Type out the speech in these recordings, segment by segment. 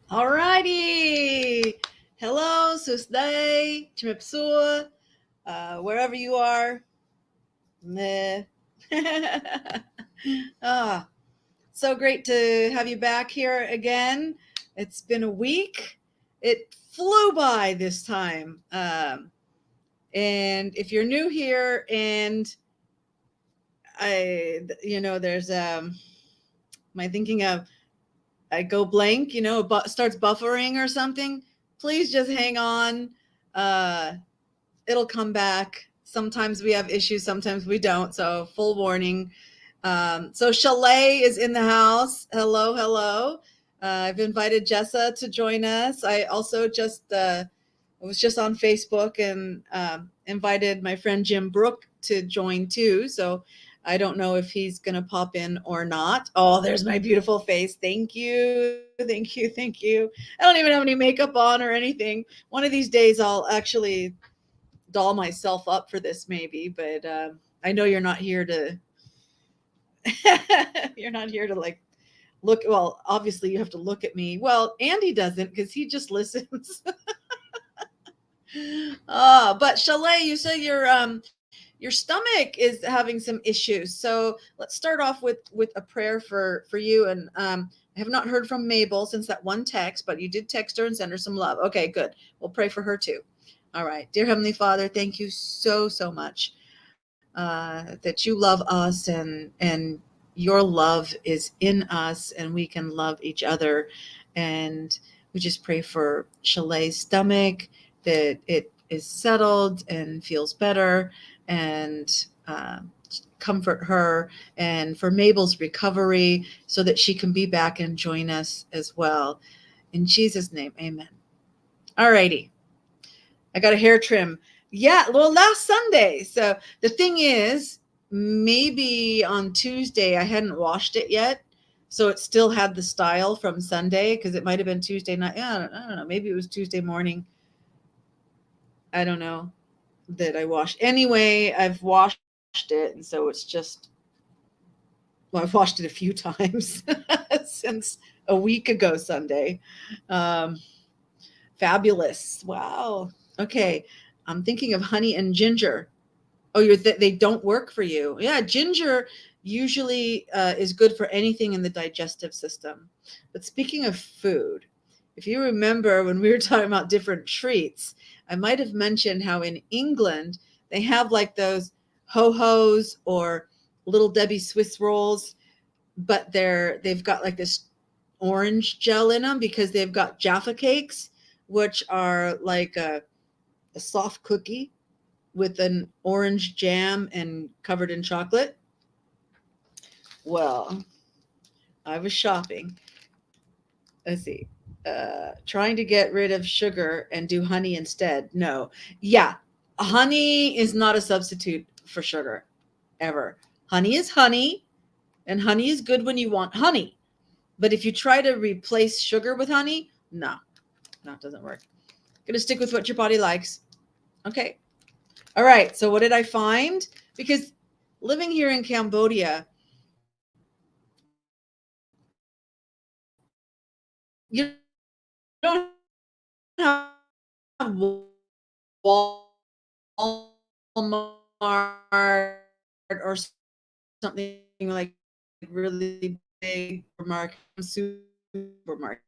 All righty. Hello, Susday, Chimipsua, wherever you are. Meh. ah, so great to have you back here again. It's been a week. It flew by this time. And if you're new here and there's, am I thinking of, I go blank, starts buffering or something, please just hang on. Uh, it'll come back. Sometimes we have issues, sometimes we don't. So full warning. So Chalet is in the house. Hello, hello. I've invited Jessa to join us. I also just was just on Facebook and invited my friend Jim Brook to join too. So I don't know if he's going to pop in or not. Oh, there's my beautiful face. Thank you. Thank you. Thank you. I don't even have any makeup on or anything. One of these days I'll actually doll myself up for this maybe, but I know you're not here to you're not here to like look. Well, obviously you have to look at me. Well, Andy doesn't because he just listens. But Chalet, you said your stomach is having some issues. So let's start off with a prayer for you. And I have not heard from Mabel since that one text, but you did text her and send her some love. Okay, good. We'll pray for her too. All right, dear Heavenly Father, thank you so much that you love us, and your love is in us, and we can love each other. And we just pray for Chalet's stomach, that it is settled and feels better, and comfort her, and for Mabel's recovery so that she can be back and join us as well. In Jesus' name, amen. All righty. I got a hair trim. Yeah, well, last Sunday. So the thing is, maybe on Tuesday I hadn't washed it yet. So it still had the style from Sunday because it might have been Tuesday night. Yeah, I don't know. Maybe it was Tuesday morning. I don't know that I washed. Anyway, I've washed it. And so it's just, well, I've washed it a few times since a week ago Sunday. Um, Fabulous. Wow. Okay. I'm thinking of honey and ginger. Oh, they don't work for you. Yeah, ginger usually is good for anything in the digestive system. But speaking of food, if you remember when we were talking about different treats, I might have mentioned how in England they have like those ho-hos or little Debbie Swiss rolls, but they've got like this orange gel in them because they've got Jaffa cakes, which are like a soft cookie with an orange jam and covered in chocolate. Well, I was shopping. Let's see. Trying to get rid of sugar and do honey instead. No. Yeah. Honey is not a substitute for sugar ever. Honey is honey, and honey is good when you want honey. But if you try to replace sugar with honey, no, it doesn't work. Gonna stick with what your body likes. Okay. All right. So what did I find? Because living here in Cambodia, you don't have Walmart or something like really big supermarket.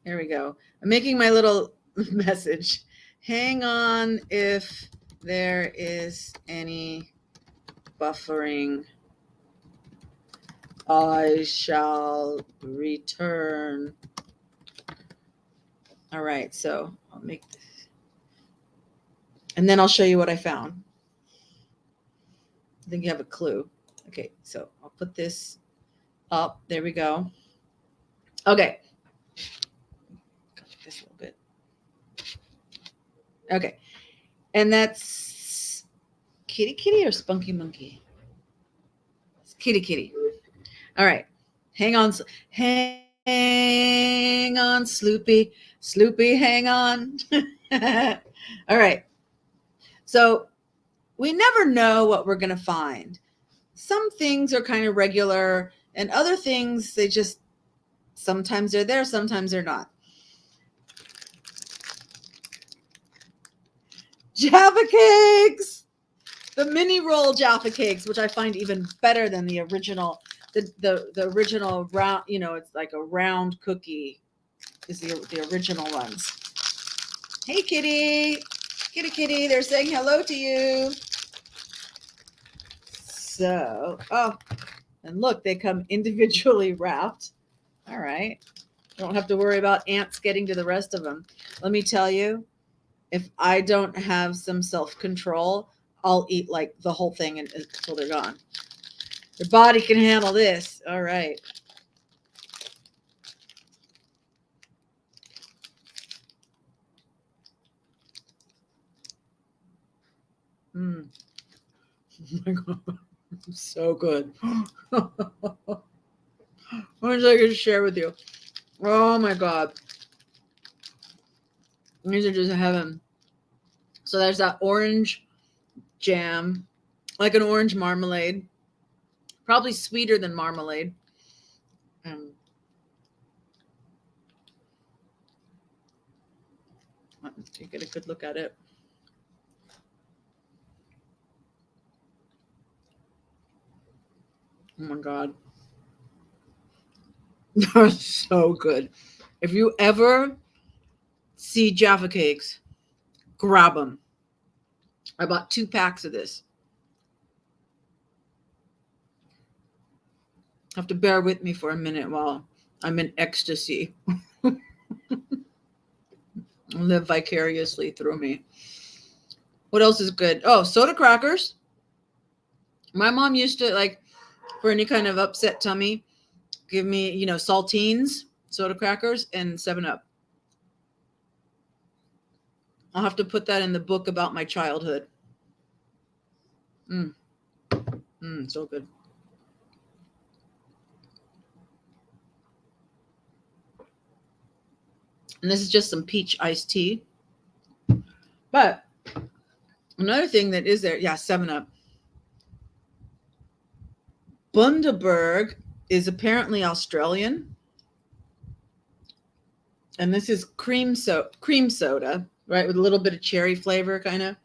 There we go. I'm making my little message. Hang on if there is any buffering. I shall return. All right, so I'll make this, and then I'll show you what I found. I think you have a clue. Okay, so I'll put this up. There we go. Okay. This a little bit. Okay. And that's Kitty Kitty or Spunky Monkey? It's Kitty Kitty. All right. Hang on. Hang on, Sloopy. Sloopy, hang on. All right. So we never know what we're going to find. some things are kind of regular, and other things, they just, sometimes they're there, sometimes they're not. Jaffa Cakes! The mini roll Jaffa Cakes, which I find even better than the original. The original round, it's like a round cookie is the original ones. Hey, kitty. Kitty, they're saying hello to you. So, and look, they come individually wrapped. All right. Don't have to worry about ants getting to the rest of them. Let me tell you, if I don't have some self-control, I'll eat like the whole thing until they're gone. Your body can handle this. All right. Oh my God. So good. I wish I could share with you. Oh my God. These are just heaven. So there's that orange jam, like an orange marmalade, probably sweeter than marmalade. You get a good look at it. Oh my God. They're so good. If you ever see Jaffa Cakes, grab them. I bought 2 packs of this. Have to bear with me for a minute while I'm in ecstasy. Live vicariously through me. What else is good? Oh, soda crackers. My mom used to, like, for any kind of upset tummy, give me, saltines, soda crackers, and 7-Up. I'll have to put that in the book about my childhood. So good. And this is just some peach iced tea. But another thing that is there, 7-Up. Bundaberg is apparently Australian. And this is cream soda, right, with a little bit of cherry flavor, kind of.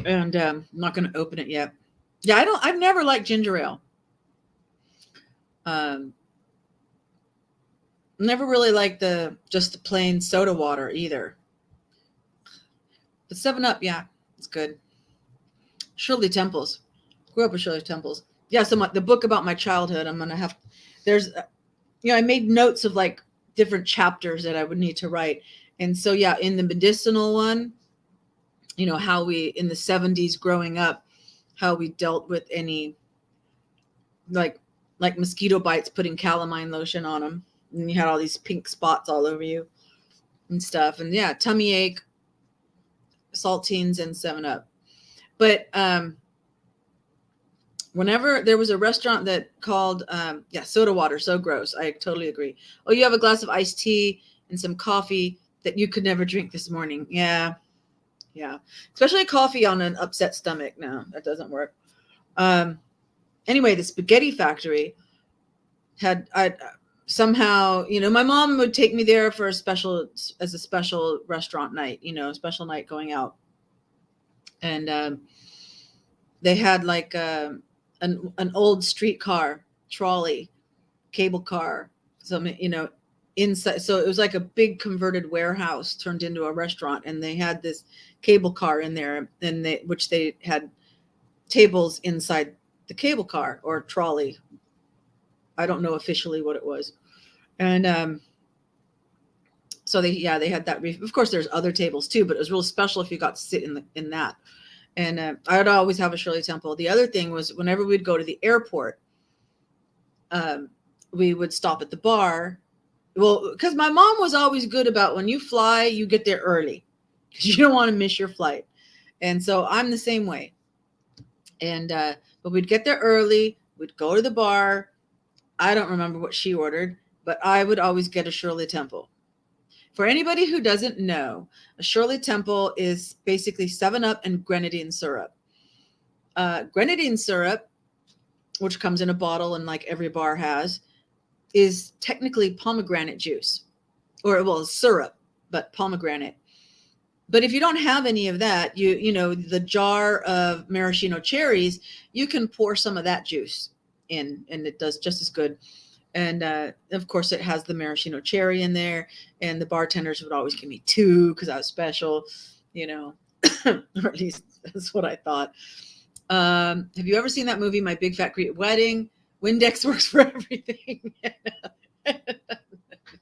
And I'm not going to open it yet. Yeah, I've never liked ginger ale. Never really liked just the plain soda water either. But 7-Up, yeah, it's good. Shirley Temples. Grew up with Shirley Temples. Yeah, so the book about my childhood, I'm going to have, I made notes of like different chapters that I would need to write. And so, in the medicinal one, how we, in the 70s growing up, how we dealt with any, like mosquito bites, putting calamine lotion on them. And you had all these pink spots all over you and stuff. And tummy ache, saltines, and 7-Up. But whenever there was a restaurant that called, soda water, so gross. I totally agree. Oh, you have a glass of iced tea and some coffee that you could never drink this morning. Yeah. Especially coffee on an upset stomach. No, that doesn't work. Anyway, the Spaghetti Factory had, somehow, my mom would take me there for a special restaurant night, a special night going out. And they had like an old streetcar trolley, cable car, inside. So it was like a big converted warehouse turned into a restaurant, and they had this cable car in there, and which they had tables inside the cable car or trolley. I don't know officially what it was. And so they had that. Of course, there's other tables too, but it was real special if you got to sit in that. And I would always have a Shirley Temple. The other thing was, whenever we'd go to the airport, we would stop at the bar. Well, because my mom was always good about, when you fly, you get there early because you don't want to miss your flight. And so I'm the same way. And but we'd get there early. We'd go to the bar. I don't remember what she ordered, but I would always get a Shirley Temple. For anybody who doesn't know, a Shirley Temple is basically 7-Up and grenadine syrup. Grenadine syrup which comes in a bottle and like every bar has, is technically pomegranate juice, or well, syrup, but pomegranate. But if you don't have any of that, you know, the jar of maraschino cherries, you can pour some of that juice in, and it does just as good. And of course, it has the maraschino cherry in there. And the bartenders would always give me two because I was special, you know, or at least that's what I thought. Have you ever seen that movie, My Big Fat Greek Wedding? Windex works for everything.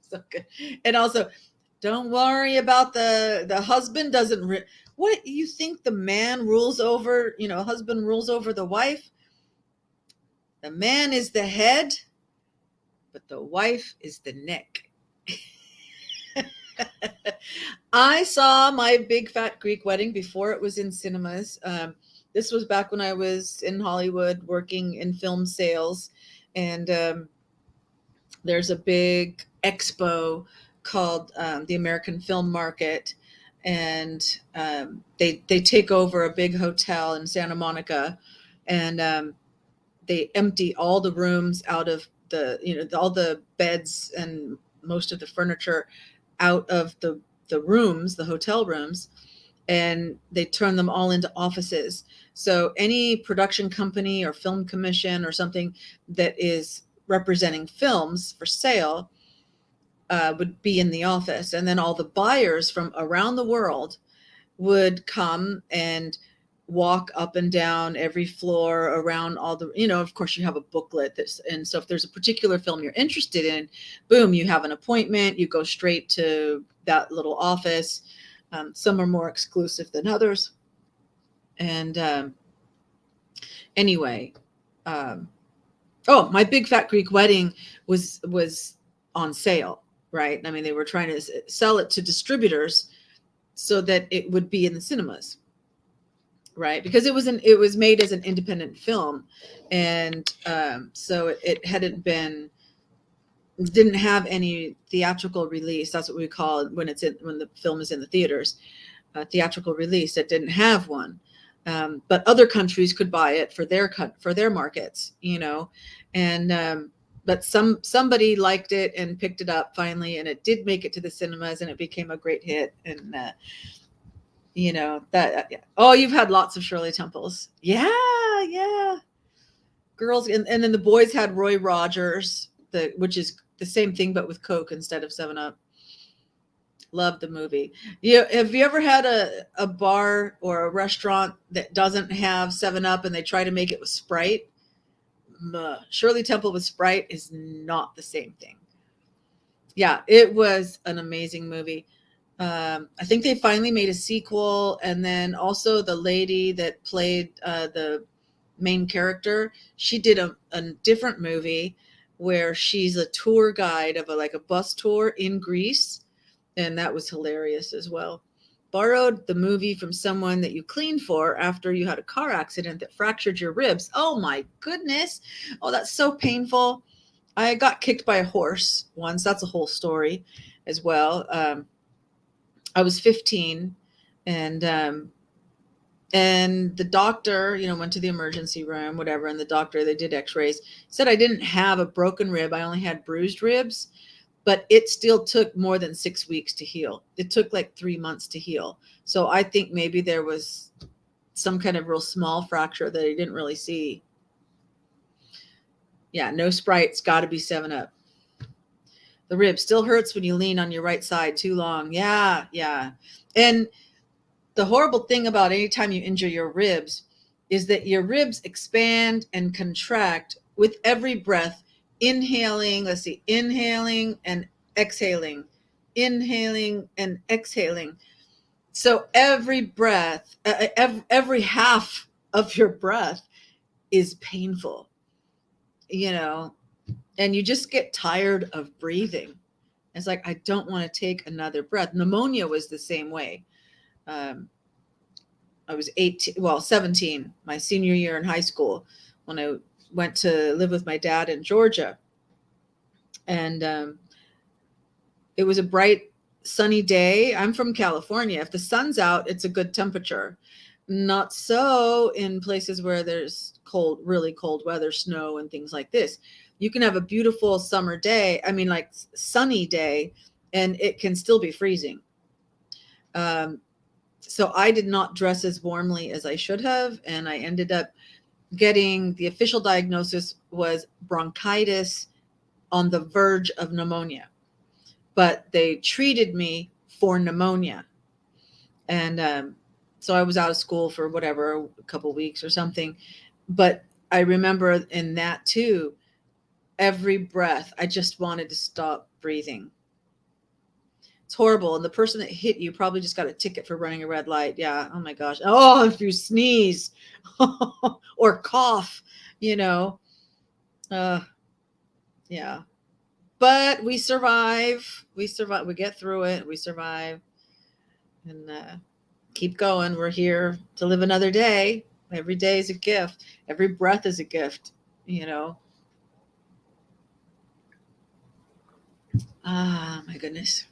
So good. And also, don't worry about the husband doesn't what you think the man rules over, you know, husband rules over the wife. The man is the head, but the wife is the neck. I saw My Big Fat Greek Wedding before it was in cinemas. This was back when I was in Hollywood working in film sales, and there's a big expo called the American Film Market, and they take over a big hotel in Santa Monica, and they empty all the rooms out of the, you know, all the beds and most of the furniture out of the rooms, the hotel rooms, and they turn them all into offices. So any production company or film commission or something that is representing films for sale would be in the office. And then all the buyers from around the world would come and walk up and down every floor around all the, you know, of course you have a booklet that's, and so if there's a particular film you're interested in, boom, you have an appointment, you go straight to that little office. Some are more exclusive than others. And anyway, oh, My Big Fat Greek Wedding was on sale, right? I mean, they were trying to sell it to distributors so that it would be in the cinemas, right? Because it was made as an independent film, and so it hadn't been, didn't have any theatrical release. That's what we call it when when the film is in the theaters. Theatrical release. It didn't have one, but other countries could buy it for their markets, you know, and but somebody liked it and picked it up finally, and it did make it to the cinemas, and it became a great hit. And you know that. Oh, you've had lots of Shirley Temples. Yeah, yeah. Girls, and then the boys had Roy Rogers, which is the same thing but with Coke instead of 7-Up. Love the movie. Have you ever had a bar or a restaurant that doesn't have 7-Up and they try to make it with Sprite? Shirley Temple with Sprite is not the same thing. Yeah, it was an amazing movie. I think they finally made a sequel, and then also the lady that played the main character, she did a different movie where she's a tour guide of like a bus tour in Greece, and that was hilarious as well. Borrowed the movie from someone that you cleaned for after you had a car accident that fractured your ribs. Oh my goodness. Oh, that's so painful. I got kicked by a horse once. That's a whole story as well. I was 15, and the doctor, you know, went to the emergency room, whatever. And the doctor, they did x-rays, said I didn't have a broken rib. I only had bruised ribs, but it still took more than 6 weeks to heal. It took like 3 months to heal. So I think maybe there was some kind of real small fracture that I didn't really see. Yeah, no Sprite. It's got to be 7-Up. The rib still hurts when you lean on your right side too long. Yeah, yeah. And the horrible thing about anytime you injure your ribs is that your ribs expand and contract with every breath. Inhaling and exhaling, inhaling and exhaling. So every breath, every half of your breath is painful, you know, and you just get tired of breathing. It's like, I don't want to take another breath. Pneumonia was the same way. I was 17, my senior year in high school, when I went to live with my dad in Georgia. And it was a bright, sunny day. I'm from California. If the sun's out, it's a good temperature. Not so in places where there's cold, really cold weather, snow and things like this. You can have a beautiful summer day, I mean like sunny day, and it can still be freezing. Um, so I did not dress as warmly as I should have, and I ended up getting the official diagnosis was bronchitis on the verge of pneumonia. But they treated me for pneumonia. And so I was out of school for whatever, a couple weeks or something. But I remember in that too, every breath, I just wanted to stop breathing. It's horrible. And the person that hit you probably just got a ticket for running a red light. Yeah. Oh my gosh. Oh, if you sneeze or cough, you know, yeah. But we survive. We survive. We get through it. We survive and keep going. We're here to live another day. Every day is a gift. Every breath is a gift, you know. Ah, my goodness.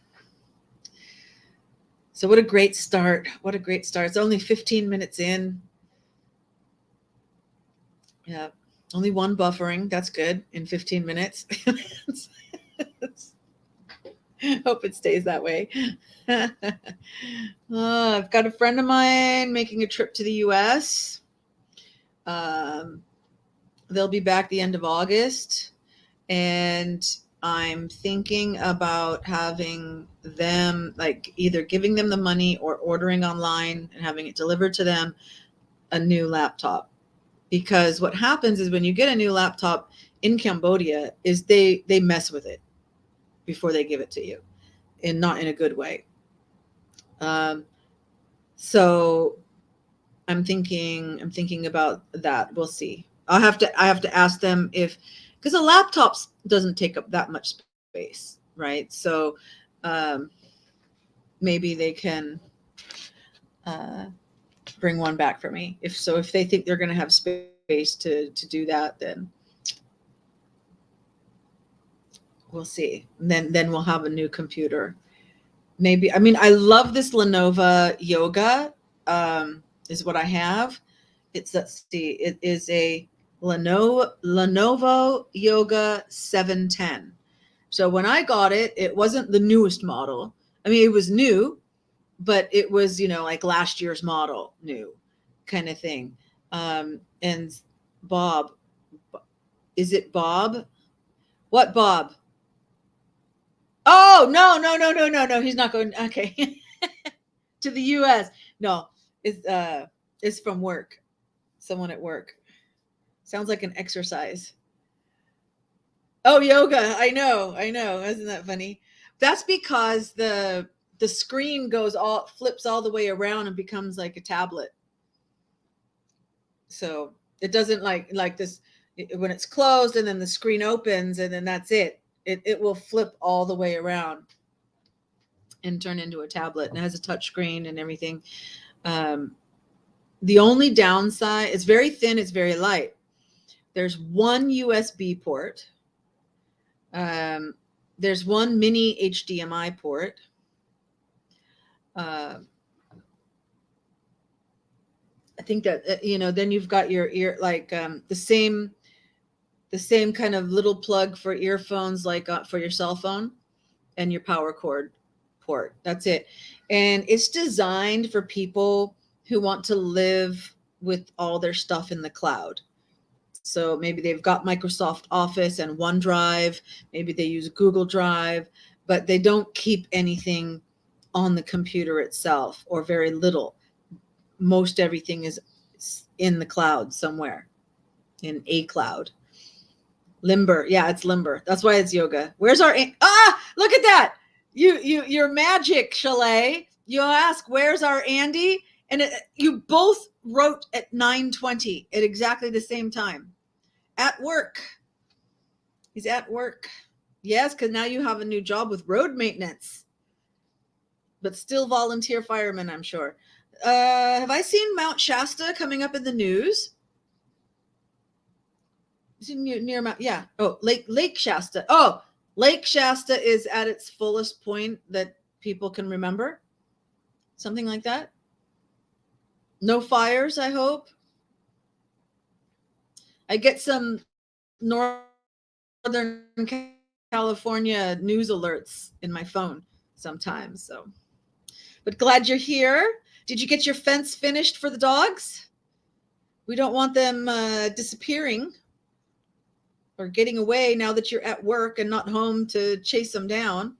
So what a great start. What a great start. It's only 15 minutes in. Yeah. Only one buffering. That's good in 15 minutes. Hope it stays that way. I've got a friend of mine making a trip to the US. They'll be back the end of August. And I'm thinking about having them, like either giving them the money or ordering online and having it delivered to them, a new laptop. Because what happens is when you get a new laptop in Cambodia is they mess with it before they give it to you, and not in a good way. So I'm thinking about that. We'll see. I have to ask them if, because a laptop doesn't take up that much space, right? So maybe they can bring one back for me. If they think they're going to have space to do that, then we'll see. Then we'll have a new computer. Maybe. I mean, I love this Lenovo Yoga. Is what I have. Let's see. It is a Lenovo Yoga 710. So when I got it, it wasn't the newest model. I mean, it was new, but it was, like last year's model new kind of thing. And Bob, is it Bob? What Bob? Oh, no. He's not going. Okay. To the US. No, it's from work. Someone at work. Sounds like an exercise. Oh, yoga. I know. Isn't that funny? That's because the screen flips all the way around and becomes like a tablet. So it doesn't like this when it's closed and then the screen opens and then that's it. It will flip all the way around and turn into a tablet, and it has a touch screen and everything. The only downside, it's very thin, it's very light. There's one USB port. There's one mini HDMI port. I think that then you've got your ear, like the same kind of little plug for earphones, like for your cell phone, and your power cord port. That's it. And it's designed for people who want to live with all their stuff in the cloud. So maybe they've got Microsoft Office and OneDrive, maybe they use Google Drive, but they don't keep anything on the computer itself, or very little. Most everything is in the cloud somewhere, in a cloud. Limber. Yeah, it's Limber. That's why it's yoga. Where's our look at that. You're magic, Chalet. You ask, where's our Andy? And you both wrote at 9:20 at exactly the same time. At work. He's at work. Yes, because now you have a new job with road maintenance. But still volunteer fireman, I'm sure. Have I seen Mount Shasta coming up in the news? Is it near Mount? Yeah. Oh, Lake Shasta. Oh, Lake Shasta is at its fullest point that people can remember. Something like that. No fires, I hope. I get some Northern California news alerts in my phone sometimes. So, but glad you're here. Did you get your fence finished for the dogs? We don't want them disappearing or getting away now that you're at work and not home to chase them down.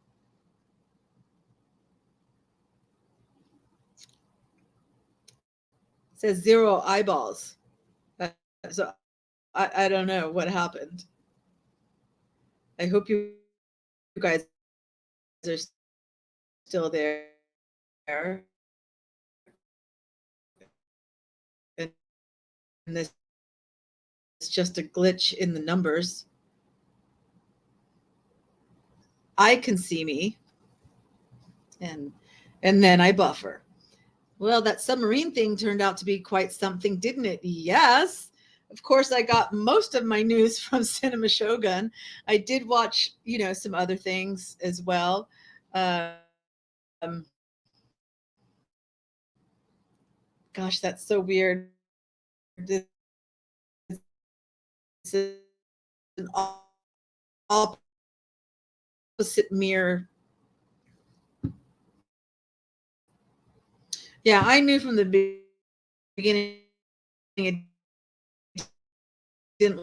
It says 0 eyeballs. So I don't know what happened. I hope you guys are still there. And this is just a glitch in the numbers. I can see me, and then I buffer. Well, that submarine thing turned out to be quite something, didn't it? Yes. Of course, I got most of my news from Cinema Shogun. I did watch, some other things as well. Um, gosh, that's so weird. This is an opposite mirror. Yeah, I knew from the beginning it didn't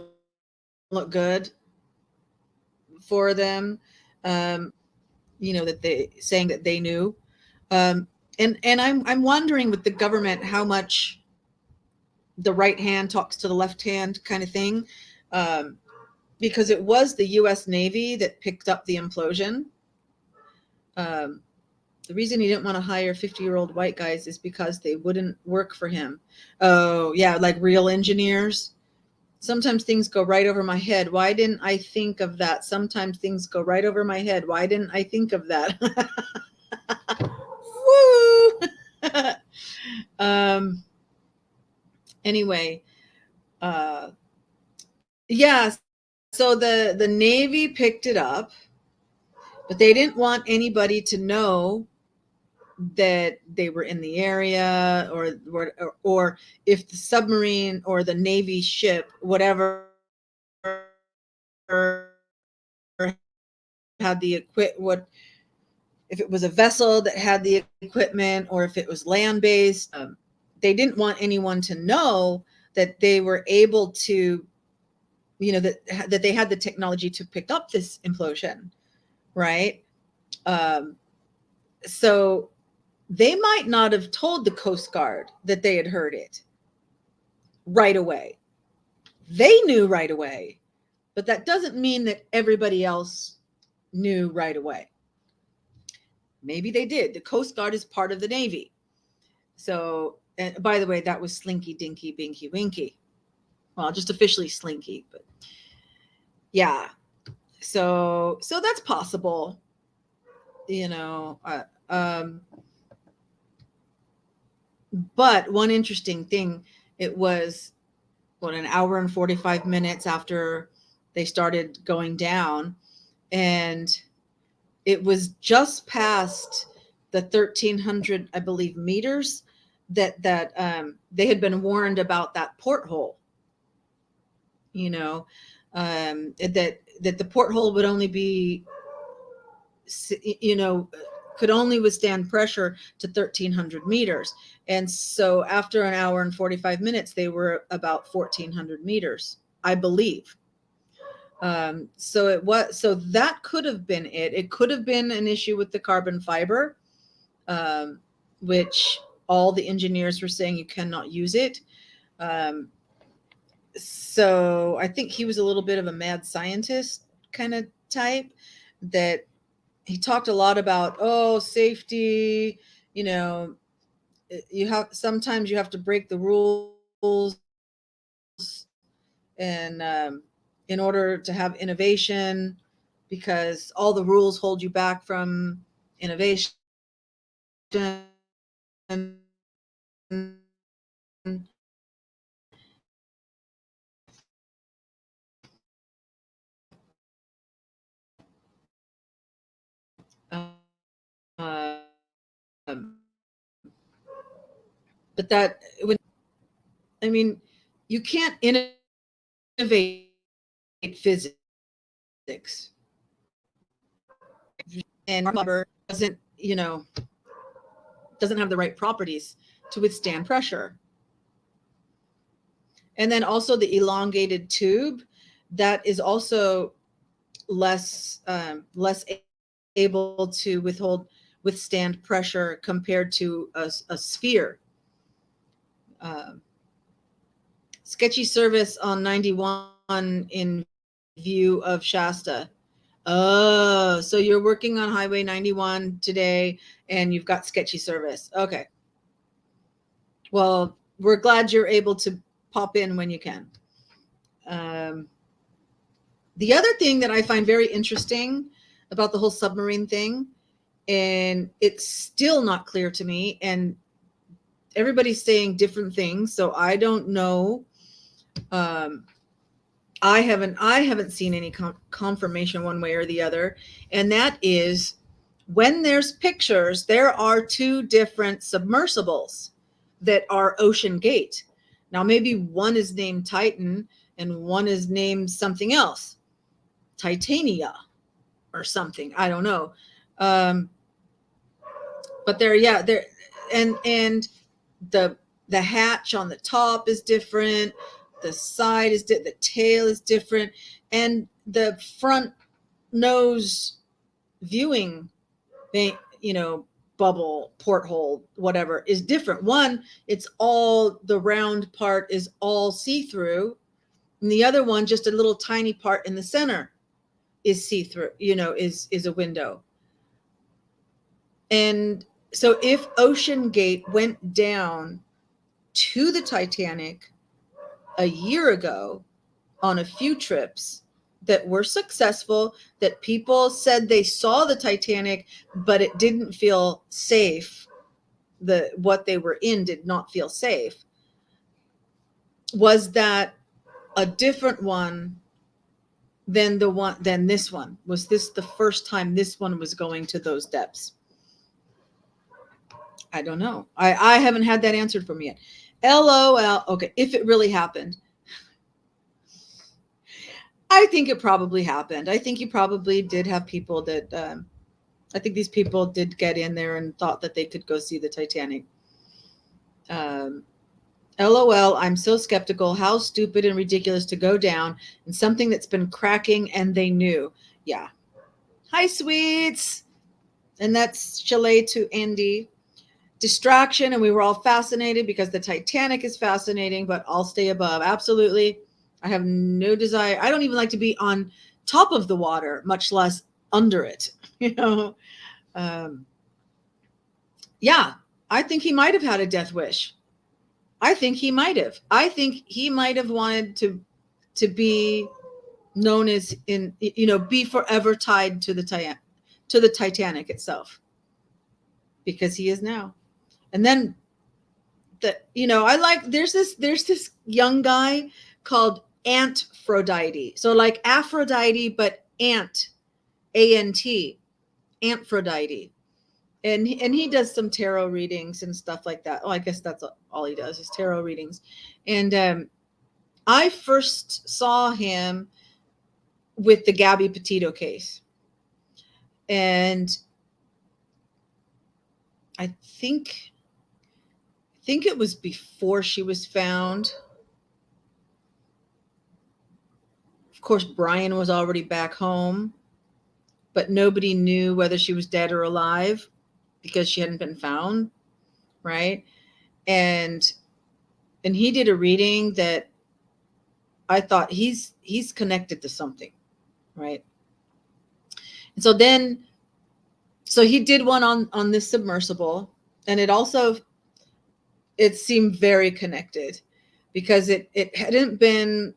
look good for them. That they saying that they knew. And I'm wondering with the government how much the right hand talks to the left hand kind of thing, because it was the U.S. Navy that picked up the implosion. The reason he didn't want to hire 50-year-old white guys is because they wouldn't work for him. Oh, yeah, like real engineers. Sometimes things go right over my head. Why didn't I think of that? Sometimes things go right over my head. Why didn't I think of that? Woo! um, anyway, uh, yeah, so the Navy picked it up, but they didn't want anybody to know that they were in the area, or if the submarine or the Navy ship, whatever, had the what if it was a vessel that had the equipment or if it was land based. They didn't want anyone to know that they were able to, that they had the technology to pick up this implosion, right? So they might not have told the Coast Guard that they had heard it right away. They knew right away, but that doesn't mean that everybody else knew right away. Maybe they did. The Coast Guard is part of the Navy. So, and by the way, that was Slinky Dinky Binky Winky. Well, just officially Slinky, but yeah. So that's possible, you know. But one interesting thing, it was an hour and 45 minutes after they started going down, and it was just past the 1,300, I believe, meters that they had been warned about that porthole. That the porthole would only be, could only withstand pressure to 1,300 meters. And so after an hour and 45 minutes, they were about 1,400 meters, I believe. So that could have been it. It could have been an issue with the carbon fiber, which all the engineers were saying you cannot use it. So I think he was a little bit of a mad scientist kind of type, that he talked a lot about, safety, you know, sometimes you have to break the rules, and in order to have innovation, because all the rules hold you back from innovation. Um, But that when I mean, you can't innovate physics, and rubber doesn't, doesn't have the right properties to withstand pressure. And then also the elongated tube, that is also less able to withstand pressure compared to a sphere. Sketchy service on 91 in view of Shasta. Oh, so you're working on Highway 91 today and you've got sketchy service. Okay. Well, we're glad you're able to pop in when you can. The other thing that I find very interesting about the whole submarine thing, and it's still not clear to me, and everybody's saying different things, so I don't know. I haven't seen any confirmation one way or the other, and that is when there's pictures, there are two different submersibles that are Ocean Gate. Now, maybe one is named Titan and one is named something else, Titania or something. I don't know. But there, and the hatch on the top is different. The side is the tail is different, and the front nose viewing, bubble, porthole, whatever, is different. One, it's all the round part is all see-through, and the other one, just a little tiny part in the center is see-through. Is a window. And so if Ocean Gate went down to the Titanic a year ago on a few trips that were successful, that people said they saw the Titanic, but it didn't feel safe. What they were in did not feel safe. Was that a different one than this one? Was this the first time this one was going to those depths? I don't know. I haven't had that answered for me yet. LOL. Okay, if it really happened. I think it probably happened. I think you probably did have people that, I think these people did get in there and thought that they could go see the Titanic. LOL, I'm so skeptical. How stupid and ridiculous to go down in something that's been cracking and they knew. Yeah. Hi, sweets. And that's Chalet to Andy. Distraction, and we were all fascinated because the Titanic is fascinating, but I'll stay above. Absolutely. I have no desire. I don't even like to be on top of the water, much less under it. Yeah, I think he might have had a death wish. I think he might have. I think he might have wanted to be known as be forever tied to the Titanic itself, because he is now. And then I like, there's this young guy called Aphrodite. So like Aphrodite, but Ant, A-N-T, Aphrodite. And he does some tarot readings and stuff like that. Oh, I guess that's all he does is tarot readings. And I first saw him with the Gabby Petito case. And I think it was before she was found. Of course, Brian was already back home, but nobody knew whether she was dead or alive because she hadn't been found, right? And he did a reading that I thought he's connected to something, right? And so he did one on this submersible, and it seemed very connected because it hadn't been,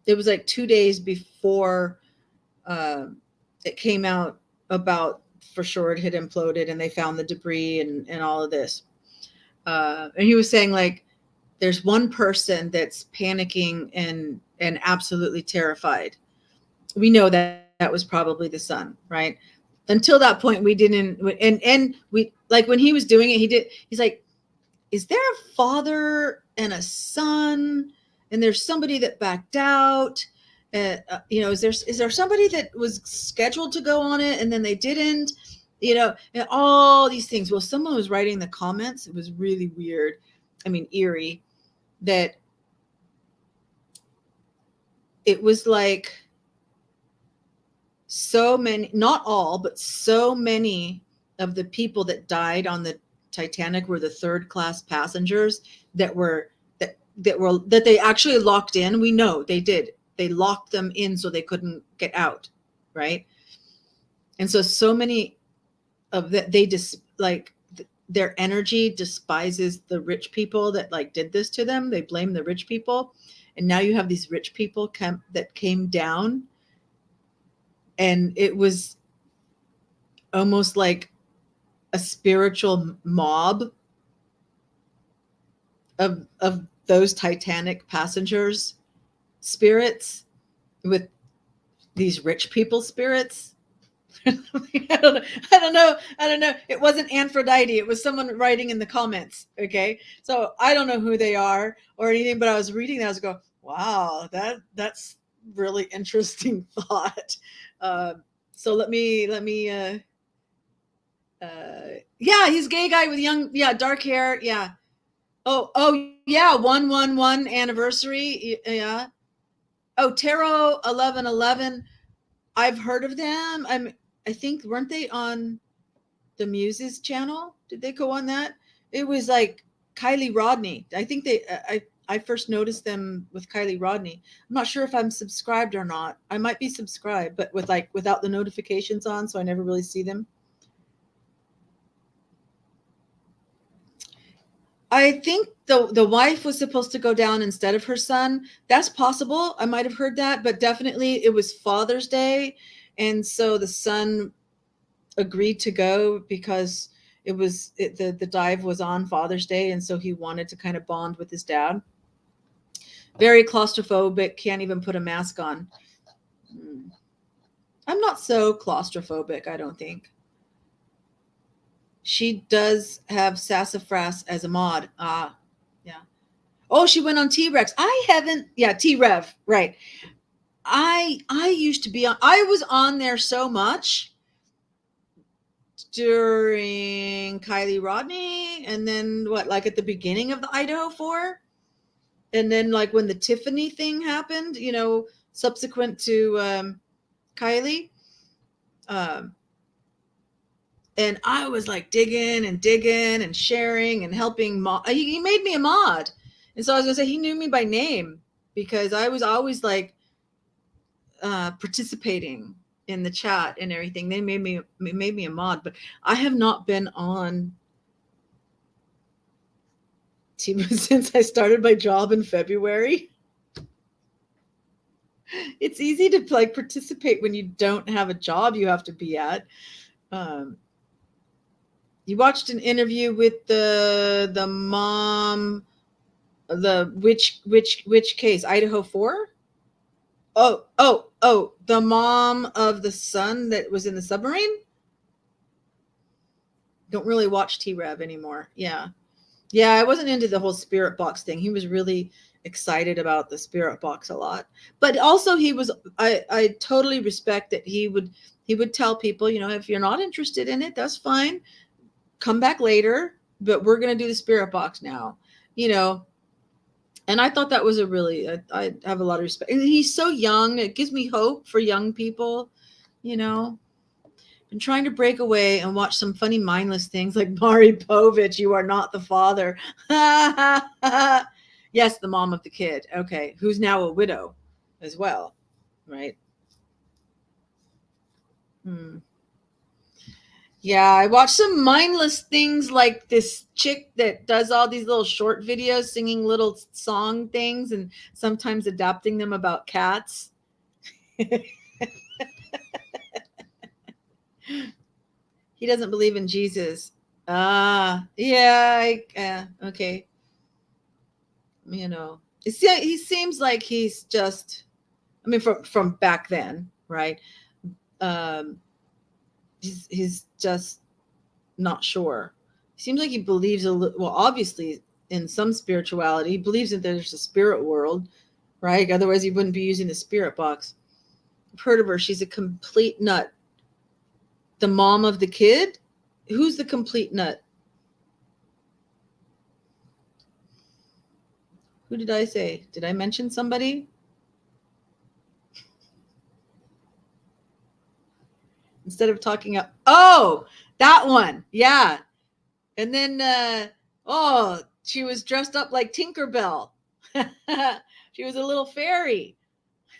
it was like 2 days before it came out about for sure it had imploded and they found the debris and all of this. And he was saying, like, there's one person that's panicking and absolutely terrified. We know that was probably the son, right? Until that point, we didn't, and we, like, when he was doing it, he's like, is there a father and a son, and there's somebody that backed out? Is there somebody that was scheduled to go on it and then they didn't? And all these things. Well, someone was writing in the comments. It was really weird. I mean, eerie. That it was like so many, not all, but so many of the people that died on the Titanic were the third class passengers that they actually locked in. We know they did. They locked them in so they couldn't get out, right? And so many of that, they just like their energy despises the rich people that like did this to them. They blame the rich people, and now you have these rich people that came down, and it was almost like a spiritual mob of those Titanic passengers spirits with these rich people spirits. I don't know. It wasn't Aphrodite. It was someone writing in the comments. Okay. So I don't know who they are or anything, but I was reading that. I was going, wow, that's really interesting thought. So let me, yeah, he's a gay guy with dark hair. Yeah. Oh, yeah. 111 anniversary. Yeah. Oh, Tarot 1111. I've heard of them. I think, weren't they on the Muses channel? Did they go on that? It was like Kylie Rodney. I think I first noticed them with Kylie Rodney. I'm not sure if I'm subscribed or not. I might be subscribed, but without the notifications on, so I never really see them. I think the wife was supposed to go down instead of her son. That's possible. I might have heard that, but definitely it was Father's Day, and so the son agreed to go because the dive was on Father's Day, and so he wanted to kind of bond with his dad. Very claustrophobic, can't even put a mask on. I'm not so claustrophobic, I don't think. She does have Sassafras as a mod. Yeah. Oh, she went on T-Rex. I haven't. Yeah, T-Rev. Right. I used to be on. I was on there so much during Kylie Rodney, and then like at the beginning of the Idaho 4, and then like when the Tiffany thing happened, subsequent to Kylie. And I was like digging and sharing and helping. He made me a mod. And so I was going to say, he knew me by name because I was always like participating in the chat and everything. They made me a mod, but I have not been on TV since I started my job in February. It's easy to like participate when you don't have a job you have to be at. You watched an interview with the mom, which case? Idaho 4? Oh, the mom of the son that was in the submarine? Don't really watch T-Rev anymore. Yeah. Yeah, I wasn't into the whole spirit box thing. He was really excited about the spirit box a lot. But also I totally respect that he would tell people, if you're not interested in it, that's fine. Come back later, but we're going to do the spirit box now, and I thought that was I have a lot of respect. And he's so young. It gives me hope for young people, been trying to break away and watch some funny mindless things like Mari Povich, You Are Not the Father. Yes, the mom of the kid. Okay. Who's now a widow as well. Right. Yeah, I watched some mindless things like this chick that does all these little short videos singing little song things and sometimes adapting them about cats. He doesn't believe in Jesus. Yeah, okay. He seems like he's just, I mean, from back then, right? He's just not sure. seems like he believes well, obviously in some spirituality. He believes that there's a spirit world, right? Otherwise, he wouldn't be using the spirit box. I've heard of her. She's a complete nut. The mom of the kid? Who's the complete nut? Who did I say? Did I mention somebody? Instead of talking up. Oh, that one. Yeah. And then, she was dressed up like Tinkerbell. She was a little fairy.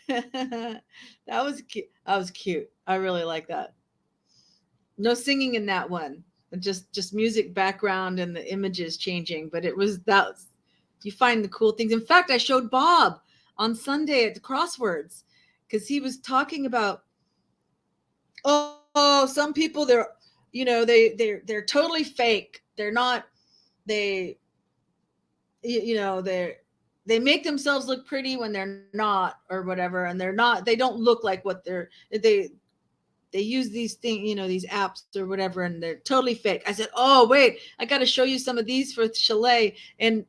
That was cute. That was cute. I really like that. No singing in that one. Just music background and the images changing. But it was that. You find the cool things. In fact, I showed Bob on Sunday at the Crosswords because he was talking about, some people, they're totally fake. They're not, they they make themselves look pretty when they're not, or whatever, and they don't look like what they use these things, these apps or whatever, and they're totally fake. I said, oh wait, I got to show you some of these for Chalet. And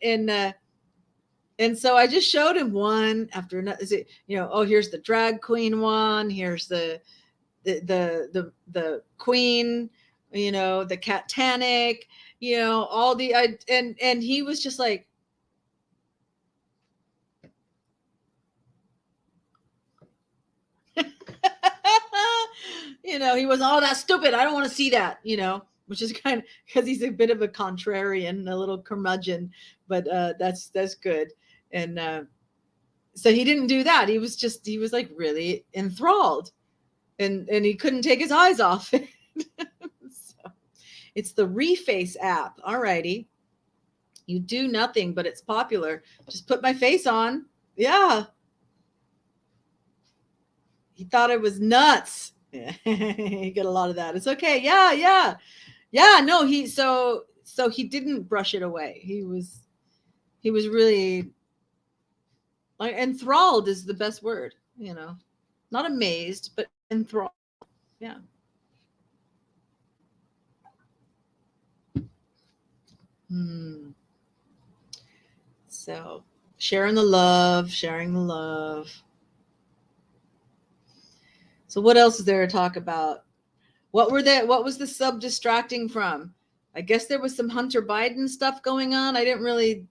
so I just showed him one after another. Here's the drag queen one. Here's the queen, the Catanic, all and he was just like, he wasn't all that stupid. I don't want to see that, which is kind of because he's a bit of a contrarian, a little curmudgeon, but that's good. And so he didn't do that. He was like really enthralled, and he couldn't take his eyes off it. So, it's the Reface app. All righty. You do nothing, but it's popular. Just put my face on. Yeah. He thought it was nuts. Yeah. You get a lot of that. It's okay. Yeah. No, so he didn't brush it away. He was really, like, enthralled is the best word, not amazed, but enthralled. Yeah. So sharing the love. So what else is there to talk about? What was the sub distracting from? I guess there was some Hunter Biden stuff going on. I didn't really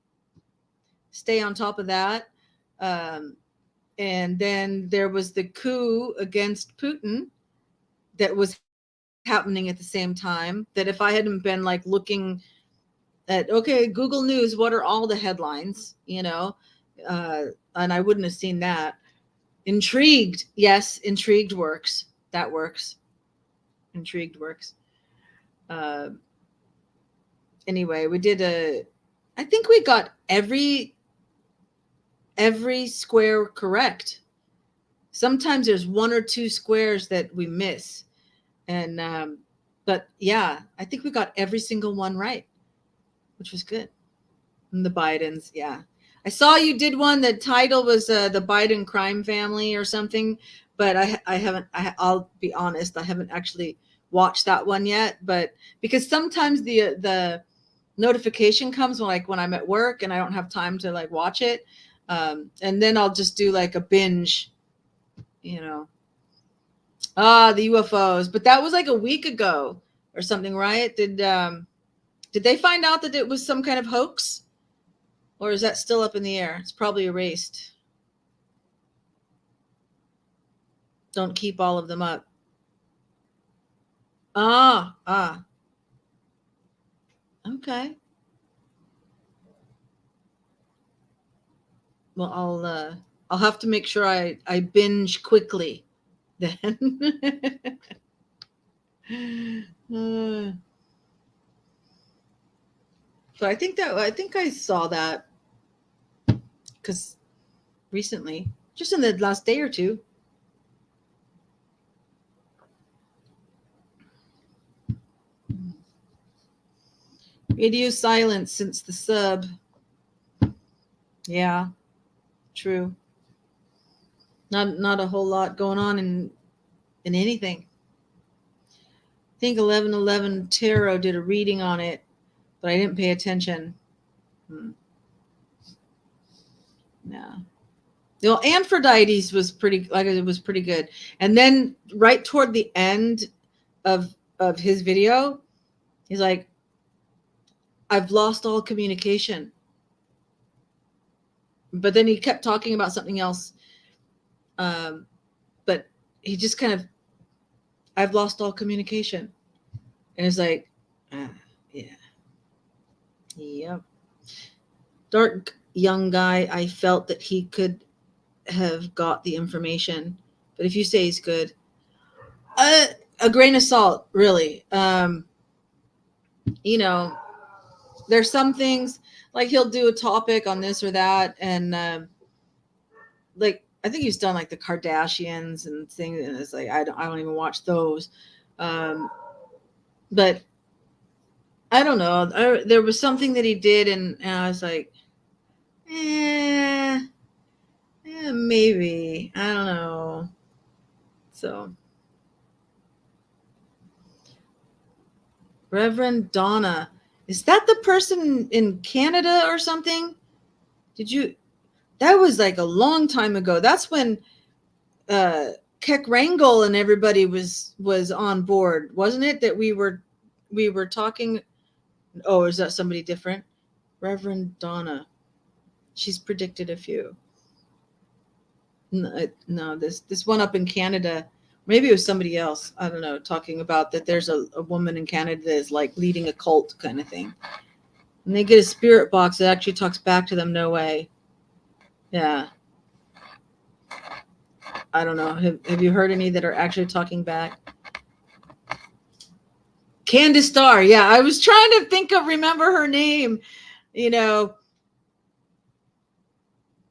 stay on top of that. And then there was the coup against Putin that was happening at the same time. That if I hadn't been like looking at, Google News, what are all the headlines, and I wouldn't have seen that. Intrigued. Yes, intrigued works. That works. Intrigued works. Anyway, I think we got every square correct. Sometimes there's one or two squares that we miss. And, but yeah, I think we got every single one right, which was good. And the Bidens. Yeah. I saw you did one. The title was the Biden crime family or something, but I haven't, I'll be honest, I haven't actually watched that one yet, but because sometimes the notification comes when I'm at work and I don't have time to like watch it. And then I'll just do like a binge, the UFOs, but that was like a week ago or something, right? Did they find out that it was some kind of hoax? Or is that still up in the air? It's probably erased. Don't keep all of them up. Okay. Well, I'll have to make sure I binge quickly then. So I think I saw that because recently, just in the last day or two. Radio silence since the sub. Yeah, true. Not a whole lot going on in anything. I think 1111 Tarot did a reading on it but I didn't pay attention. Yeah. Well, Aphrodite's was pretty, like it was pretty good. And then right toward the end of his video, he's like, I've lost all communication. But then he kept talking about something else. But he just kind of, I've lost all communication. And it's like, yeah. Yep. Dark young guy, I felt that he could have got the information. But if you say he's good, a grain of salt, really. You know, there's some things like he'll do a topic on this or that, and like I think he's done like the Kardashians and things, and it's like I don't even watch those. But I don't know. There was something that he did, and I was like, maybe, I don't know. So, Reverend Donna, is that the person in Canada or something? That was like a long time ago. That's when Keck Rangel and everybody was on board, wasn't it? That we were talking. Oh, is that somebody different? Reverend Donna. She's predicted a few. No, this one up in Canada. Maybe it was somebody else. I don't know. Talking about that there's a woman in Canada that is like leading a cult kind of thing. And they get a spirit box that actually talks back to them. No way. Yeah. I don't know. Have you heard any that are actually talking back? Candace Starr. Yeah, I was trying to remember her name, you know.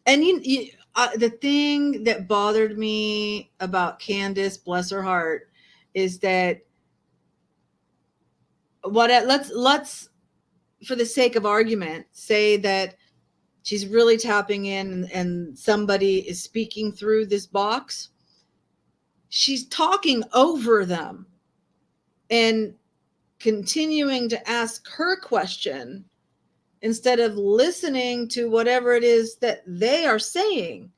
And the thing that bothered me about Candace, bless her heart, is that let's for the sake of argument say that she's really tapping in and somebody is speaking through this box. She's talking over them and continuing to ask her question instead of listening to whatever it is that they are saying.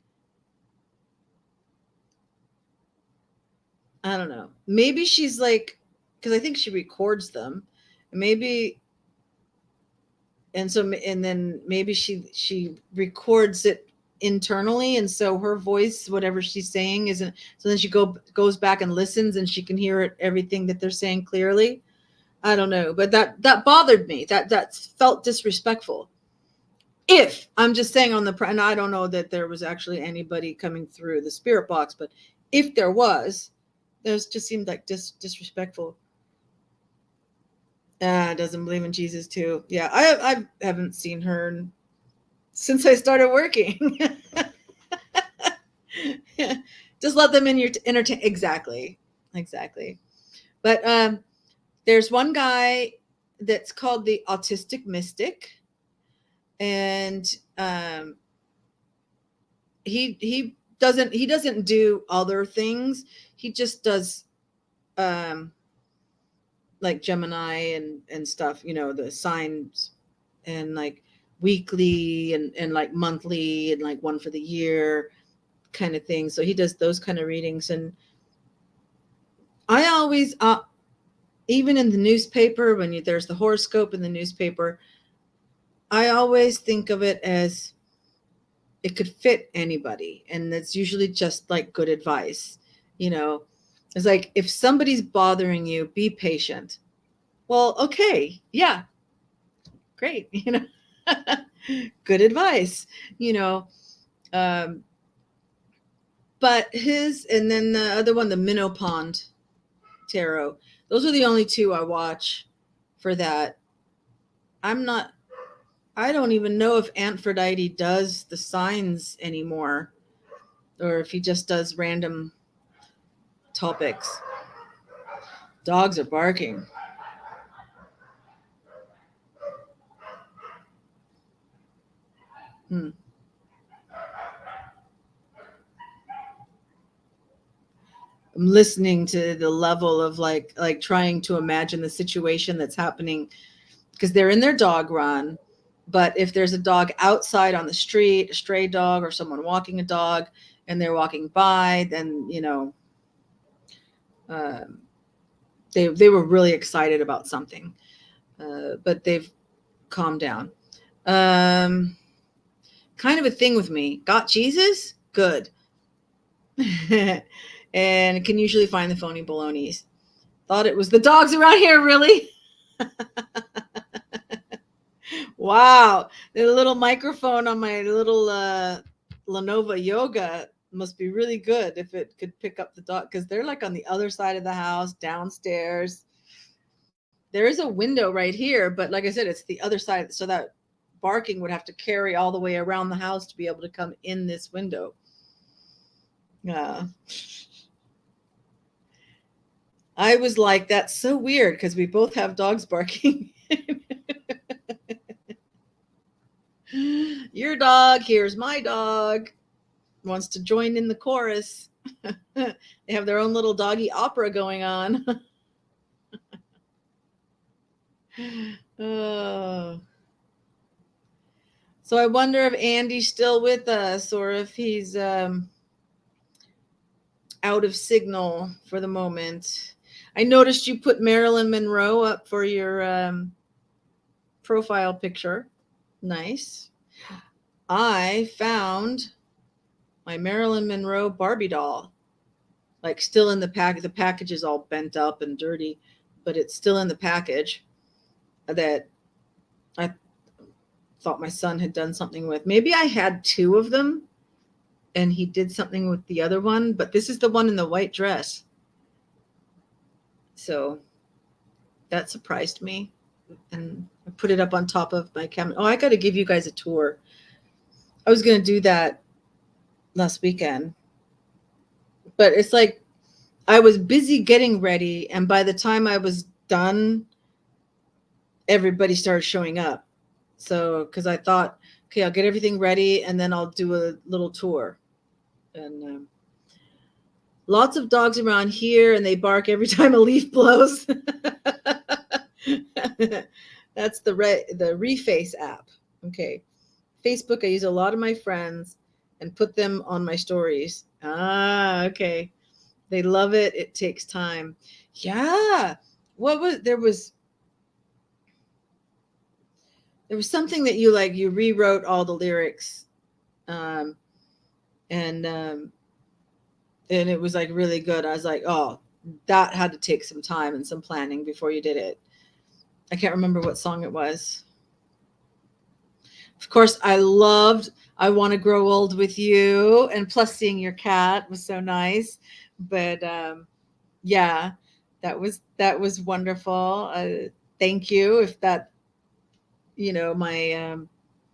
I don't know. Maybe she's like, because I think she records them. Maybe, and then maybe she records it internally, and so her voice, whatever she's saying, isn't. So then she goes back and listens, and she can hear everything that they're saying clearly. I don't know, but that bothered me. That felt disrespectful. If I'm just saying and I don't know that there was actually anybody coming through the spirit box, but if there was, those just seemed like disrespectful. Doesn't believe in Jesus too. Yeah, I haven't seen her since I started working. Just let them in your entertain. Exactly. But there's one guy that's called the Autistic Mystic, and he doesn't do other things. He just does like Gemini and stuff, the signs, and like weekly and like monthly and like one for the year kind of thing. So he does those kind of readings. And I always even in the newspaper, when there's the horoscope in the newspaper, I always think of it as it could fit anybody, and that's usually just like good advice. It's like, if somebody's bothering you, be patient. Well, okay, yeah, great. Good advice. But and then the other one, the Minnow Pond Tarot, those are the only two I watch for that. I don't even know if Aphrodite does the signs anymore, or if he just does random topics. Dogs are barking. I'm listening to the level of like trying to imagine the situation that's happening, because they're in their dog run. But if there's a dog outside on the street, a stray dog or someone walking a dog, and they're walking by, then, um, they were really excited about something. But they've calmed down. Kind of a thing with me. Got Jesus? Good. And can usually find the phony balonies. Thought it was the dogs around here, really? Wow. The little microphone on my little Lenovo Yoga must be really good if it could pick up the dog, because they're like on the other side of the house, downstairs. There is a window right here, but like I said, it's the other side. So that barking would have to carry all the way around the house to be able to come in this window. I was like, that's so weird, because we both have dogs barking. Your dog, here's my dog, wants to join in the chorus. They have their own little doggy opera going on. Oh. So I wonder if Andy's still with us, or if he's out of signal for the moment. I noticed you put Marilyn Monroe up for your profile picture. Nice. I found my Marilyn Monroe Barbie doll, like still in the pack. The package is all bent up and dirty, but it's still in the package that I thought my son had done something with. Maybe I had two of them and he did something with the other one, but this is the one in the white dress. So that surprised me. And I put it up on top of my cabinet. Oh, I got to give you guys a tour. I was going to do that last weekend, but it's like I was busy getting ready, and by the time I was done, everybody started showing up. So, because I thought, okay, I'll get everything ready and then I'll do a little tour. And lots of dogs around here, and they bark every time a leaf blows. That's the Reface app. Okay. Facebook, I use a lot of my friends and put them on my stories. Ah, okay. They love it. It takes time. Yeah. There was something that you rewrote all the lyrics. And it was like really good. I was like, oh, that had to take some time and some planning before you did it. I can't remember what song it was. Of course, I loved I Want to Grow Old with You, and plus seeing your cat was so nice. But yeah, that was wonderful. Thank you. If that, my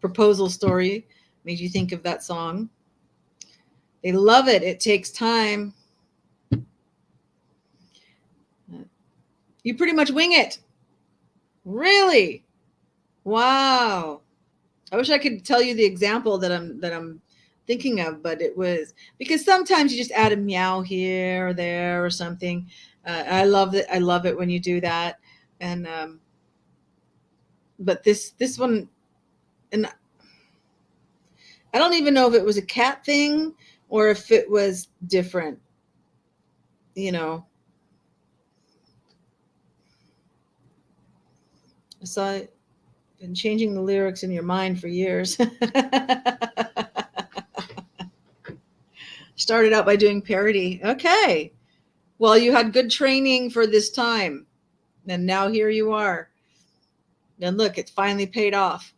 proposal story made you think of that song. They love it. It takes time. You pretty much wing it. Really? Wow. I wish I could tell you the example that I'm thinking of, but it was because sometimes you just add a meow here or there or something. I love it. I love it when you do that. And but this one, and I don't even know if it was a cat thing or if it was different. So I've been changing the lyrics in your mind for years. Started out by doing parody. Okay. Well, you had good training for this time. And now here you are. And look, it's finally paid off.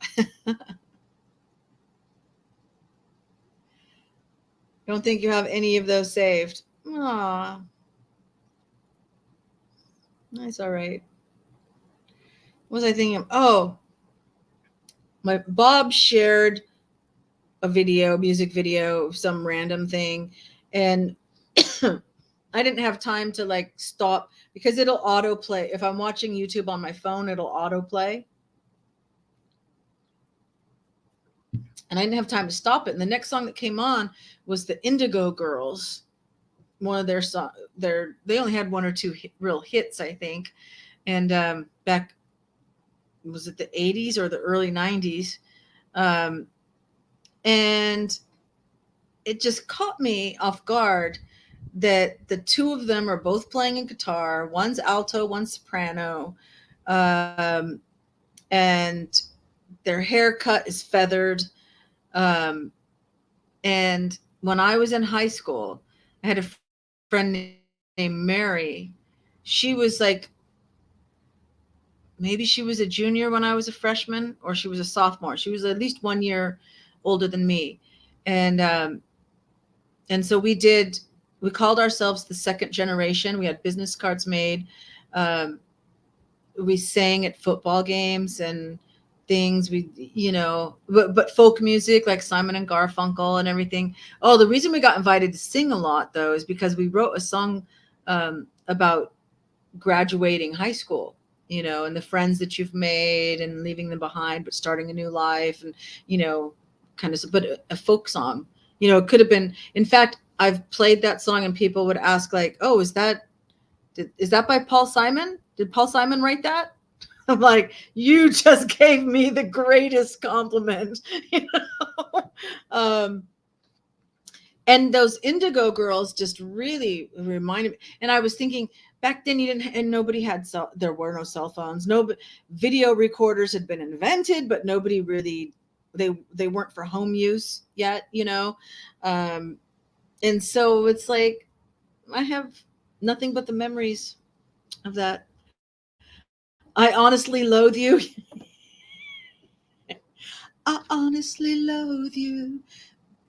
Don't think you have any of those saved. Aw. That's all right. What was I thinking of? Oh, my Bob shared a music video of some random thing. And I didn't have time to stop because it'll autoplay. If I'm watching YouTube on my phone, it'll autoplay. And I didn't have time to stop it. And the next song that came on was the Indigo Girls. One of their songs. They only had one or two real hits, I think. And back was it the 80s or the early 90s? Um, and it just caught me off guard that the two of them are both playing a guitar. One's alto, one's soprano. Um, and their haircut is feathered. Um, and when I was in high school, I had a friend named Mary. She was like, maybe she was a junior when I was a freshman, or she was a sophomore. She was at least 1 year older than me. And so we called ourselves the second generation. We had business cards made. Um, we sang at football games and things. But folk music like Simon and Garfunkel and everything. Oh, the reason we got invited to sing a lot though is because we wrote a song about graduating high school, and the friends that you've made and leaving them behind, but starting a new life, and kind of, but a folk song. It could have been. In fact, I've played that song and people would ask like, "Oh, is that by Paul Simon? Did Paul Simon write that?" I'm like, you just gave me the greatest compliment. um, and those Indigo Girls just really reminded me. And I was thinking back then, nobody had there were no cell phones. No video recorders had been invented, but nobody really, they weren't for home use yet, and so it's like I have nothing but the memories of that. I honestly loathe you. I honestly loathe you.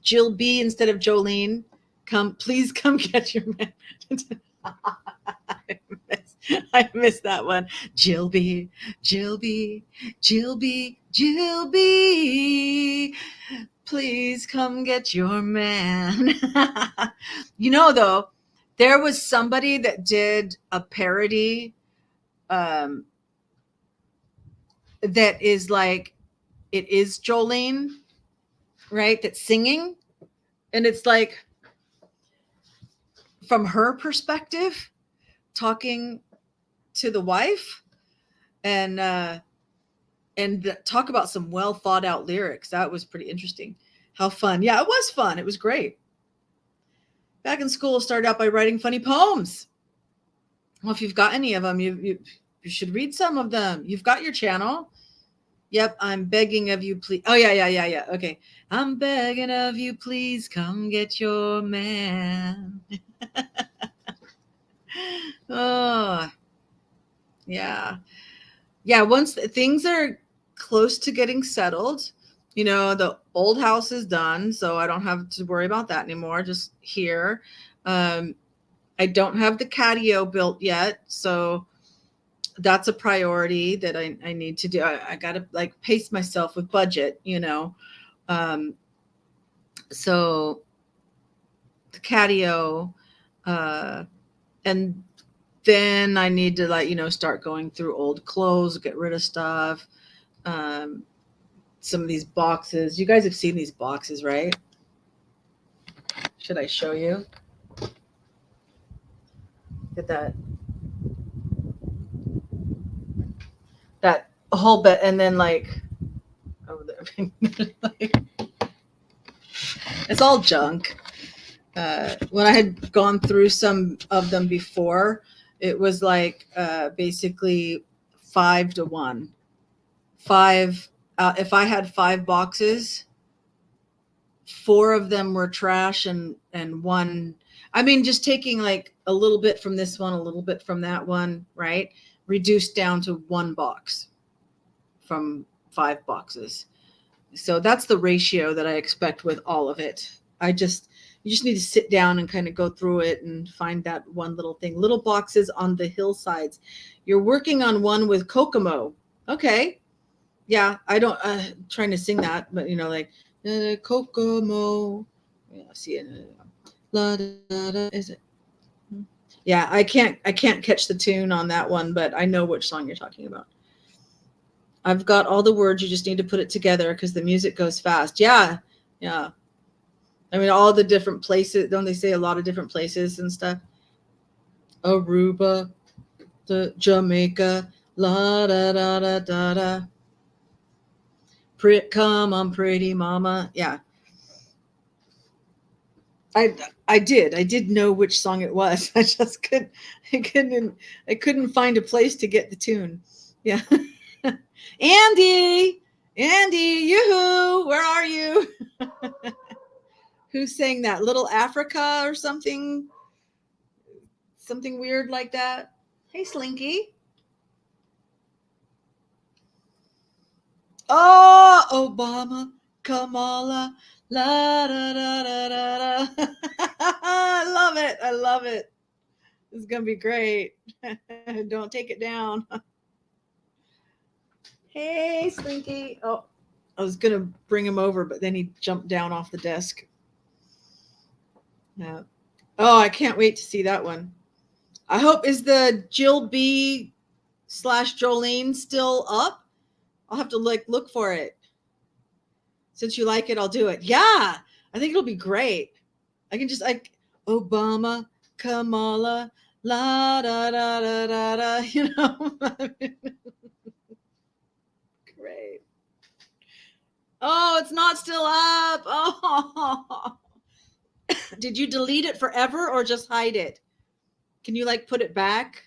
Jill B instead of Jolene. Please come get your man. I missed that one. Jill B, Jill B, Jill B, Jill B. Please come get your man. Though, there was somebody that did a parody that is like, it is Jolene, right? That's singing. And it's like, from her perspective, talking to the wife, and talk about some well thought out lyrics. That was pretty interesting. How fun. Yeah, it was fun. It was great. Back in school, I started out by writing funny poems. Well, if you've got any of them, you should read some of them. You've got your channel. Yep, I'm begging of you, please. Oh, yeah. Okay. I'm begging of you, please come get your man. Oh, yeah. Yeah, once things are close to getting settled, the old house is done, so I don't have to worry about that anymore. Just here. I don't have the catio built yet, so that's a priority that I need to do. I got to like pace myself with budget, so the catio, and then I need to start going through old clothes, get rid of stuff. Some of these boxes, you guys have seen these boxes, right? Should I show you? Look at that whole bit, and then like over there. It's all junk. When I had gone through some of them before, it was like basically 5-1. If I had 5 boxes, 4 of them were trash, and one, I mean, just taking like a little bit from this one, a little bit from that one, right? Reduced down to 1 box from 5 boxes. So that's the ratio that I expect with all of it. You just need to sit down and kind of go through it and find that one little thing. Little boxes on the hillsides. You're working on one with Kokomo. Okay. Yeah, I don't trying to sing that, but like Kokomo. Yeah, see it. La, da, da, is it? Yeah, I can't catch the tune on that one, but I know which song you're talking about. I've got all the words. You just need to put it together because the music goes fast. Yeah. I mean, all the different places. Don't they say a lot of different places and stuff? Aruba, the Jamaica, La da da da da da. Come on, pretty mama. Yeah. I did know which song it was. I just I couldn't find a place to get the tune. Yeah. Andy, yoo-hoo, where are you? Who sang that? Little Africa or something? Something weird like that? Hey, Slinky. Oh, Obama, Kamala, la da da da da da. I love it. I love it. It's gonna be great. Don't take it down. Hey, Slinky. Oh, I was gonna bring him over, but then he jumped down off the desk. Yeah. Oh, I can't wait to see that one. I hope is the Jill B / Jolene still up? I'll have to look for it. Since you like it, I'll do it. Yeah, I think it'll be great. I can just like Obama, Kamala, la da da da da da. You know, great. Oh, it's not still up. Oh, did you delete it forever or just hide it? Can you like put it back?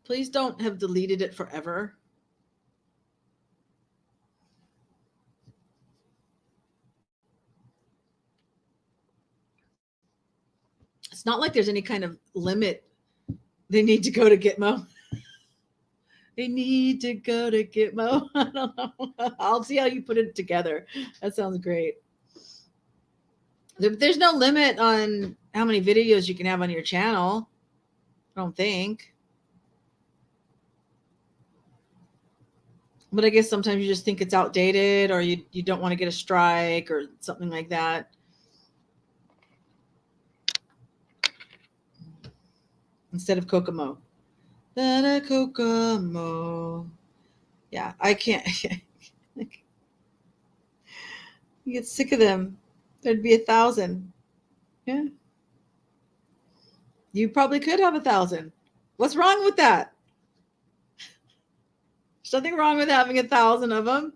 Please don't have deleted it forever. It's not like there's any kind of limit. They need to go to Gitmo. They need to go to Gitmo. I don't know. I'll see how you put it together. That sounds great. There's no limit on how many videos you can have on your channel. I don't think. But I guess sometimes you just think it's outdated or you don't want to get a strike or something like that. Instead of Kokomo. Da-da Kokomo. Yeah, I can't. You get sick of them. There'd be 1,000. Yeah. You probably could have 1,000. What's wrong with that? There's nothing wrong with having 1,000 of them.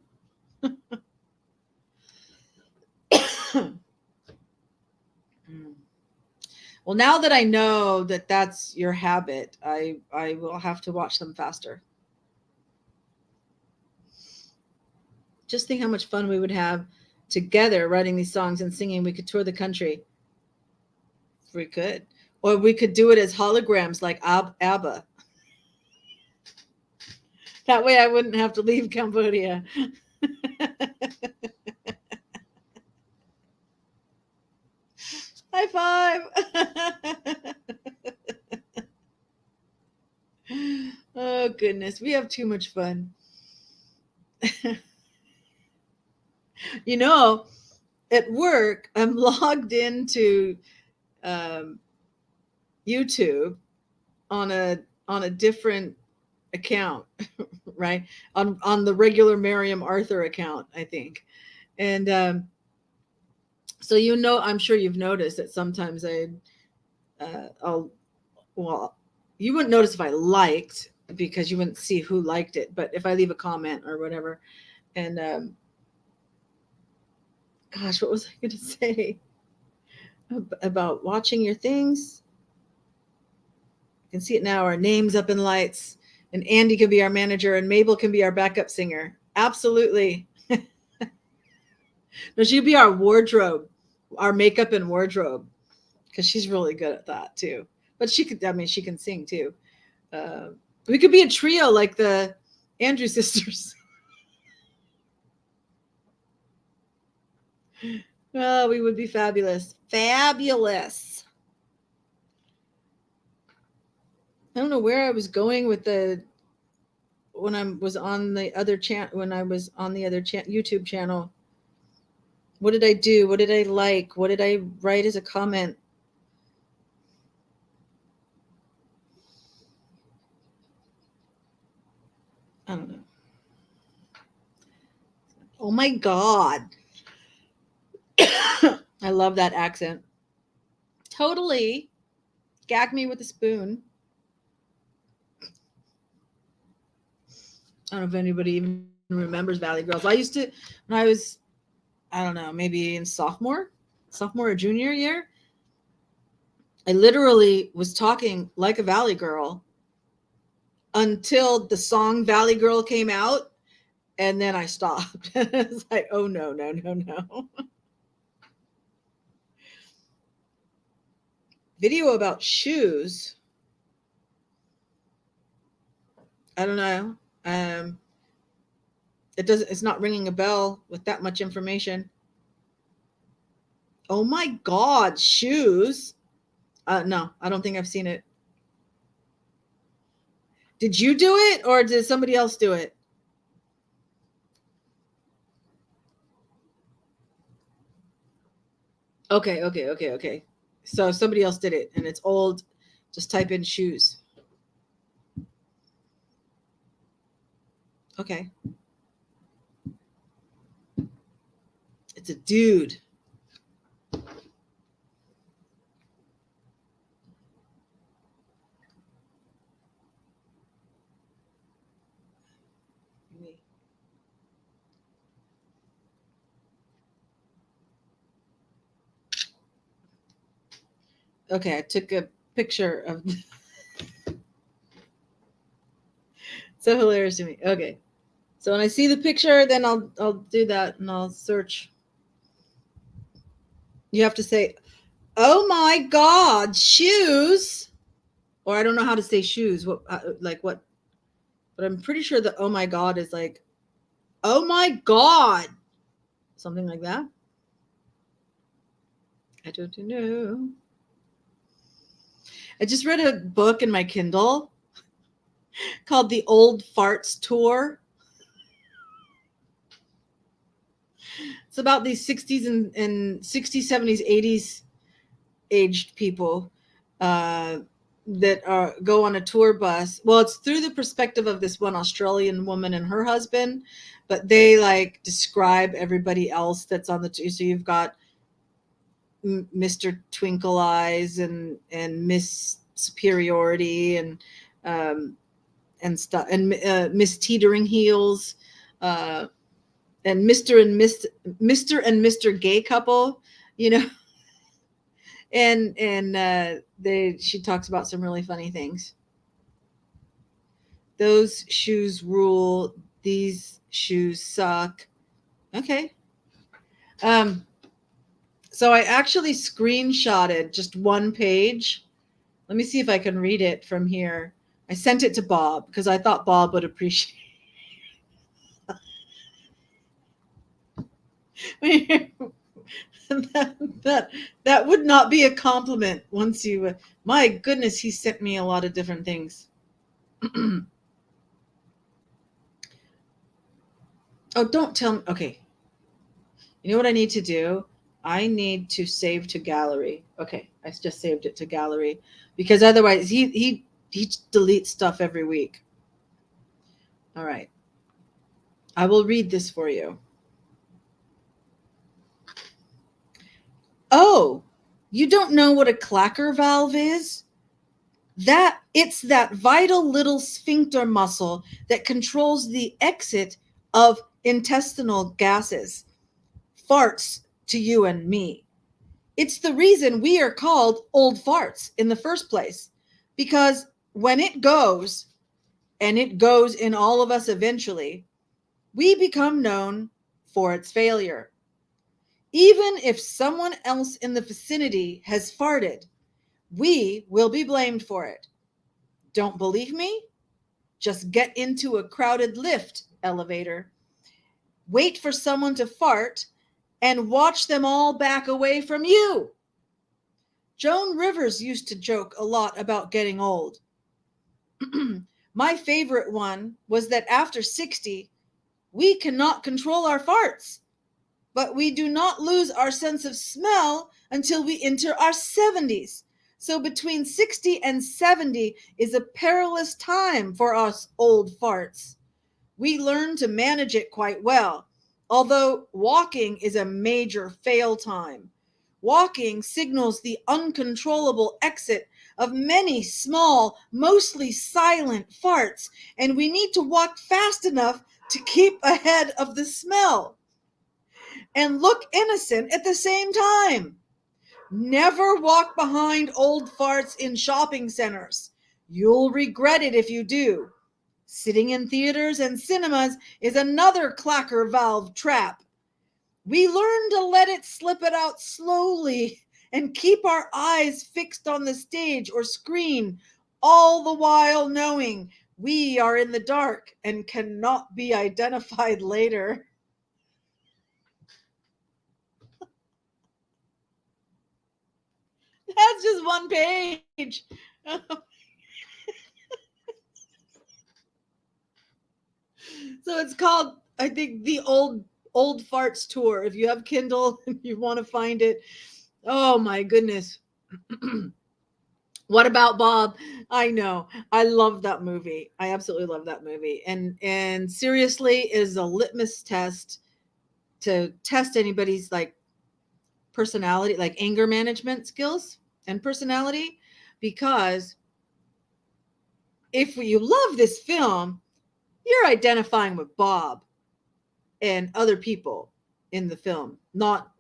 Well, now that I know that that's your habit, I will have to watch them faster. Just think how much fun we would have together writing these songs and singing. We could tour the country. If we could. Or we could do it as holograms like ABBA. That way I wouldn't have to leave Cambodia. High five. Oh, goodness. We have too much fun. You know, at work, I'm logged into YouTube on a different account, right? On the regular Miriam Arthur account, I think. And so I'm sure you've noticed that sometimes I'll well, you wouldn't notice if I liked because you wouldn't see who liked it, but if I leave a comment or whatever, and gosh, what was I going to say about watching your things? You can see it now. Our names up in lights, and Andy can be our manager, and Mabel can be our backup singer. Absolutely. No, she'd be our wardrobe, our makeup and wardrobe, because she's really good at that too. But she can sing too. We could be a trio like the Andrew sisters. Oh, we would be fabulous. Fabulous. I don't know where I was going with when I was on the other YouTube channel. What did I do? What did I like? What did I write as a comment? I don't know. Oh my God. I love that accent. Totally. Gag me with a spoon. I don't know if anybody even remembers Valley Girls. I used to, when I was, I don't know, maybe in sophomore or junior year, I literally was talking like a Valley Girl until the song Valley Girl came out, and then I stopped. It's like, oh no, no, no, no. Video about shoes. I don't know. It's not ringing a bell with that much information. Oh my God, shoes. No, I don't think I've seen it. Did you do it or did somebody else do it? Okay. So somebody else did it and it's old. Just type in shoes. Okay. It's a dude. Okay, I took a picture of so hilarious to me. Okay. So when I see the picture, then I'll do that and I'll search. You have to say, "Oh my God, shoes!" Or I don't know how to say shoes. What like what? But I'm pretty sure the "oh my God" is like, "Oh my God," something like that. I don't know. I just read a book in my Kindle called The Old Farts Tour. It's about these 60s and 60s, 70s, 80s aged people that go on a tour bus. Well, it's through the perspective of this one Australian woman and her husband, but they like describe everybody else that's on the tour. So you've got Mr. Twinkle Eyes and Miss Superiority and stuff and Miss Teetering Heels. And Mr. and Mr. Gay Couple, you know, and she talks about some really funny things. Those shoes rule. These shoes suck. Okay. So I actually screenshotted just one page. Let me see if I can read it from here. I sent it to Bob because I thought Bob would appreciate that would not be a compliment once you my goodness, he sent me a lot of different things. Oh, don't tell me. Okay, you know what I need to do? I need to save to gallery. Okay, I just saved it to gallery because otherwise he deletes stuff every week. All right, I will read this for you. Oh, you don't know what a clacker valve is? It's that vital little sphincter muscle that controls the exit of intestinal gases, farts to you and me. It's the reason we are called old farts in the first place, because when it goes, and it goes in all of us eventually, we become known for its failure. Even if someone else in the vicinity has farted, we will be blamed for it. Don't believe me? Just get into a crowded lift elevator, wait for someone to fart, and watch them all back away from you. Joan Rivers used to joke a lot about getting old. My favorite one was that after 60, we cannot control our farts, but we do not lose our sense of smell until we enter our 70s. So between 60 and 70 is a perilous time for us old farts. We learn to manage it quite well, although walking is a major fail time. Walking signals the uncontrollable exit of many small, mostly silent farts, and we need to walk fast enough to keep ahead of the smell and look innocent at the same time. Never walk behind old farts in shopping centers. You'll regret it if you do. Sitting in theaters and cinemas is another clacker valve trap. We learn to let it slip it out slowly and keep our eyes fixed on the stage or screen, all the while knowing we are in the dark and cannot be identified later. That's just one page. So it's called, I think, the old farts tour. If you have Kindle and you want to find it, oh my goodness. What about Bob? I know. I love that movie. I absolutely love that movie. And seriously is a litmus test to test anybody's like personality, like anger management skills and personality, because if you love this film, you're identifying with Bob and other people in the film, not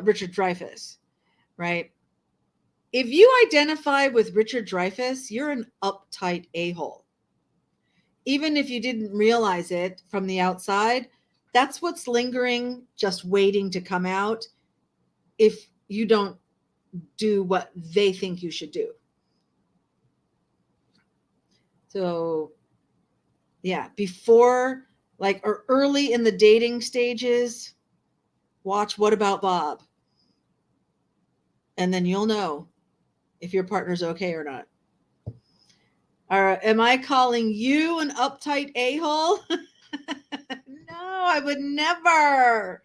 Richard Dreyfuss, right? If you identify with Richard Dreyfuss, you're an uptight a-hole. Even if you didn't realize it from the outside, that's what's lingering, just waiting to come out if you don't do what they think you should do. So, yeah, before, like, or early in the dating stages, watch What About Bob? And then you'll know if your partner's okay or not. Am I calling you an uptight a-hole? No, I would never.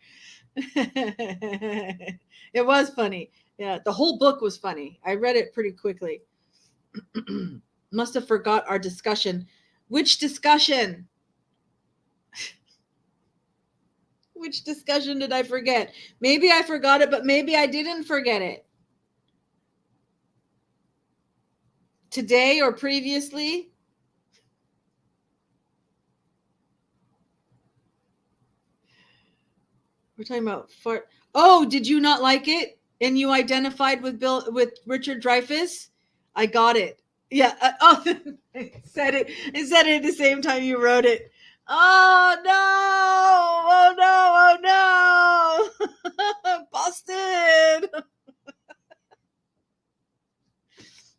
It was funny. Yeah, the whole book was funny. I read it pretty quickly. Must have forgot our discussion. Which discussion? Which discussion did I forget? Maybe I forgot it, but maybe I didn't forget it. Today or previously? We're talking about fart. Oh, did you not like it? And you identified with Richard Dreyfuss? I got it. Yeah. It said it. It said it at the same time you wrote it. Oh no! Oh no! Oh no! Busted.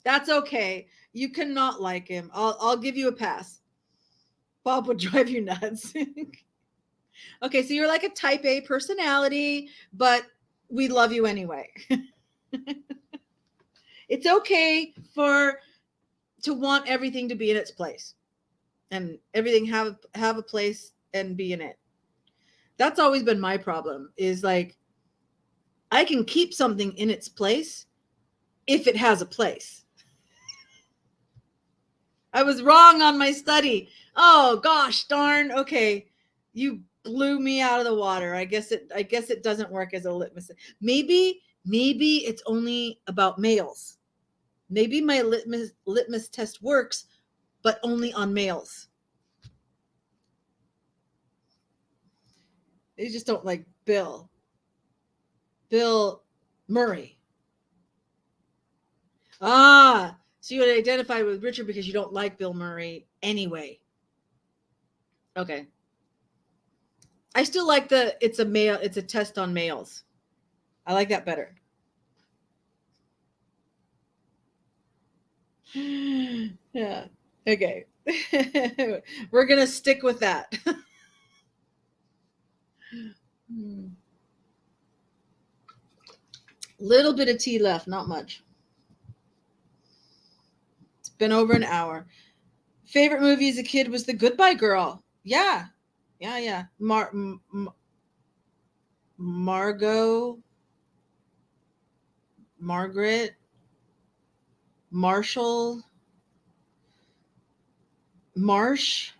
That's okay. You cannot like him. I'll give you a pass. Bob would drive you nuts. Okay, so you're like a type A personality, but we love you anyway. It's okay to want everything to be in its place and everything have a place and be in it. That's always been my problem, is like I can keep something in its place if it has a place. I was wrong on my study. Oh gosh, darn. Okay. You blew me out of the water. I guess it doesn't work as a litmus. Maybe it's only about males. Maybe my litmus test works, but only on males. They just don't like Bill Murray. Ah, so you would identify with Richard because you don't like Bill Murray anyway. Okay. I still like it's a test on males. I like that better. Yeah. Okay. We're going to stick with that. Little bit of tea left, not much. It's been over an hour. Favorite movie as a kid was The Goodbye Girl. Yeah. Yeah. Margot, Margaret, Marshall, Marsh.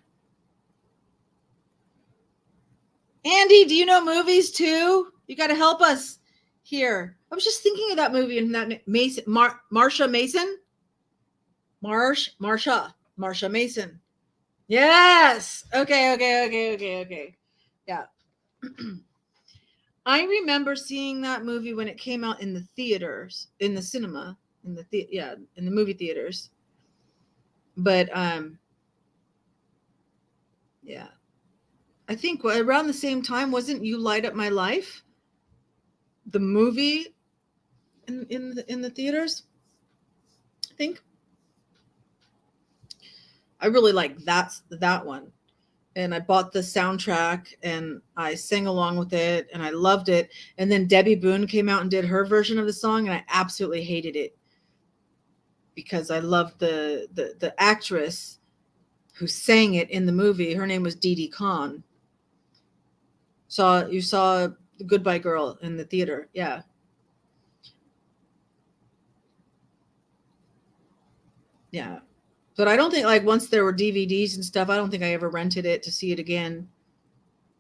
Andy, do you know movies too? You got to help us. here. I was just thinking of that movie and that Mason, Marsha Mason, Marsha Mason. Yes. Okay. Yeah. I remember seeing that movie when it came out in the theaters, in the cinema, in the movie theaters. But yeah. I think around the same time, wasn't You Light Up My Life? The movie in the theaters, I think. I really like that one. And I bought the soundtrack and I sang along with it and I loved it. And then Debbie Boone came out and did her version of the song and I absolutely hated it because I loved the actress who sang it in the movie. Her name was Dee Dee Khan. You saw The Goodbye Girl in the theater. Yeah. Yeah. But I don't think, like, once there were DVDs and stuff, I don't think I ever rented it to see it again.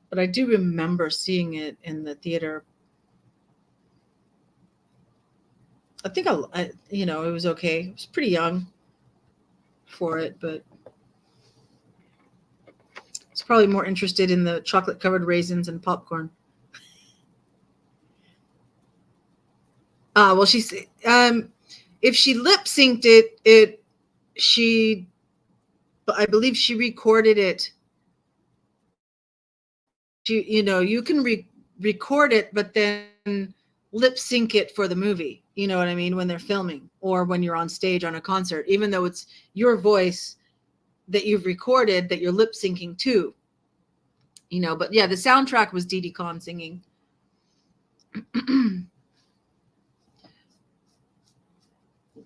But I do remember seeing it in the theater. I think it was okay. I was pretty young for it, but I was probably more interested in the chocolate covered raisins and popcorn. Well, if she lip synced I believe she recorded it. You can record it, but then lip sync it for the movie. You know what I mean? When they're filming or when you're on stage on a concert, even though it's your voice that you've recorded that you're lip syncing to. But yeah, the soundtrack was Dee Dee Khan singing.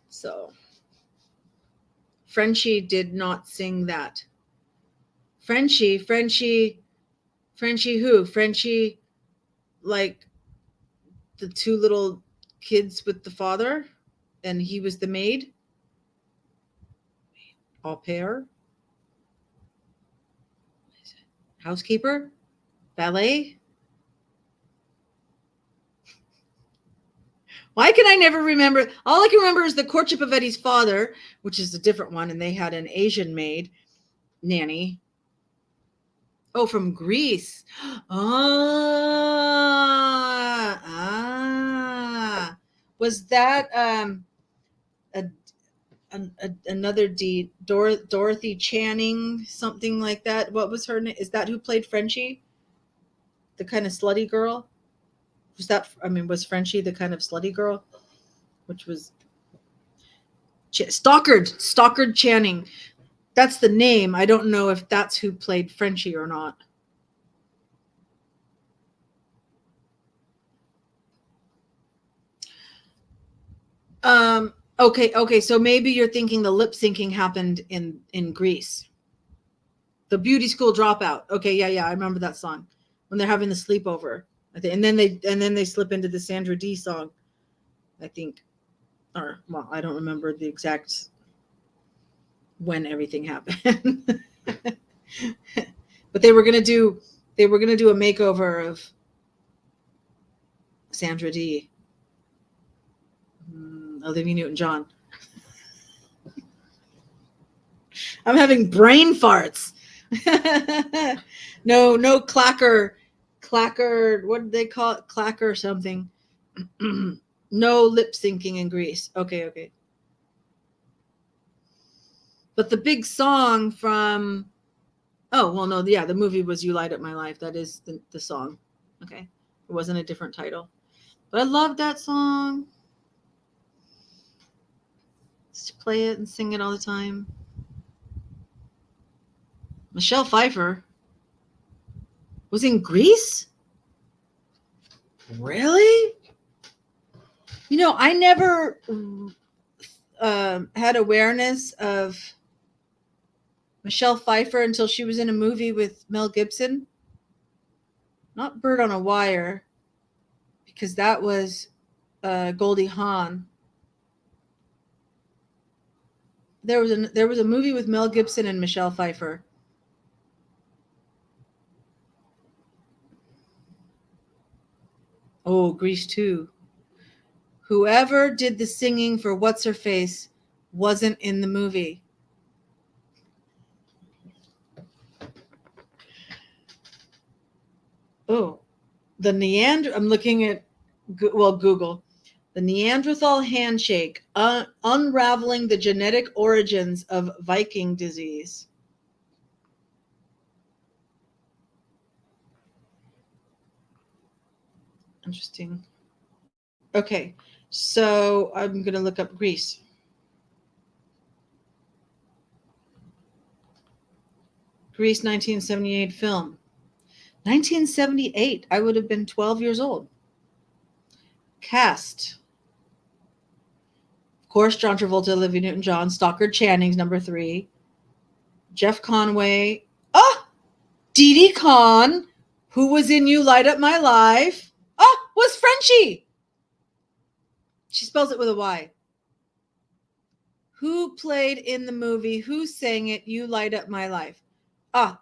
So Frenchie did not sing that. Frenchie who? Frenchie, like the two little kids with the father, and he was the maid? Au pair? Housekeeper? Ballet? Why can I never remember? All I can remember is The Courtship of Eddie's Father, which is a different one, and they had an Asian maid nanny. Oh, from Greece. Was that another Dorothy Channing, something like that? What was her name? Is that who played Frenchie? The kind of slutty girl? Was Frenchie the kind of slutty girl? Which was Stockard Channing. That's the name. I don't know if that's who played Frenchie or not. Okay. So maybe you're thinking the lip syncing happened in Greece. The Beauty School Dropout. Okay, yeah. I remember that song when they're having the sleepover. I think, and then they slip into the Sandra Dee song. I think, or well, I don't remember the exact when everything happened. But they were gonna do a makeover of Sandra Dee. Olivia Newton-John. I'm having brain farts. No clacker. What did they call it? Clacker something. No lip syncing in Greece. Okay. But the big song from the movie was You Light Up My Life. That is the song. Okay. It wasn't a different title. But I love that song. Just play it and sing it all the time. Michelle Pfeiffer was in Greece? Really? I never had awareness of Michelle Pfeiffer until she was in a movie with Mel Gibson. Not Bird on a Wire, because that was Goldie Hawn. There was a movie with Mel Gibson and Michelle Pfeiffer. Oh, Grease 2. Whoever did the singing for What's Her Face wasn't in the movie. Oh, I'm looking at, Google. The Neanderthal handshake, unraveling the genetic origins of Viking disease. Interesting. Okay, so I'm going to look up Greece. Greece 1978 film. 1978. I would have been 12 years old. Cast. Of course, John Travolta, Olivia Newton-John, Stockard Channing's number 3. Jeff Conway. Didi Conn, who was in You Light Up My Life. Was Frenchie. She spells it with a Y. Who played in the movie? Who sang it? You Light Up My Life.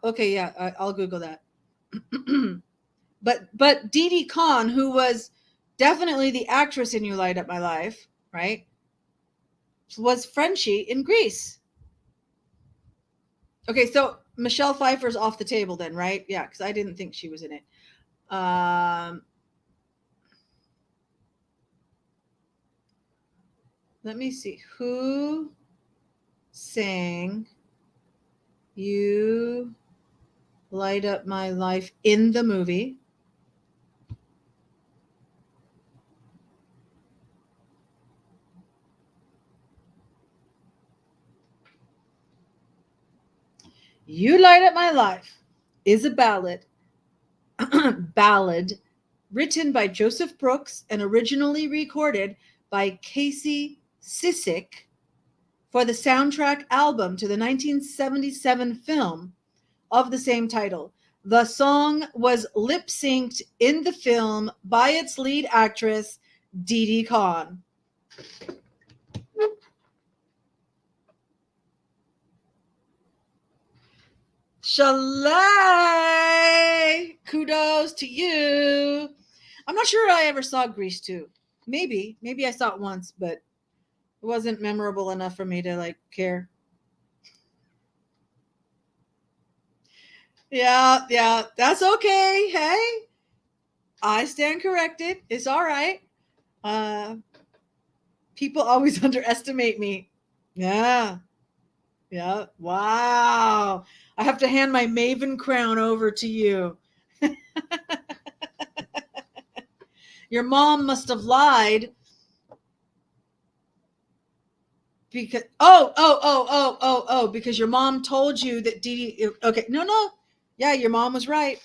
Okay, yeah, I'll Google that. but Didi Conn, who was definitely the actress in You Light Up My Life, right, was Frenchie in Grease. Okay, so Michelle Pfeiffer's off the table then, right? Yeah, because I didn't think she was in it. Let me see. Who sang You Light Up My Life in the movie? You Light Up My Life is a ballad written by Joseph Brooks and originally recorded by Casey Sissick for the soundtrack album to the 1977 film of the same title. The song was lip-synced in the film by its lead actress, Didi Conn. Chalet! Kudos to you. I'm not sure I ever saw Grease 2. Maybe I saw it once, but it wasn't memorable enough for me to care. Yeah, that's okay. Hey, I stand corrected. It's all right. People always underestimate me. Yeah. Wow. I have to hand my Maven crown over to you. Your mom must have lied because because your mom told you that Didi. Okay, no, yeah, your mom was right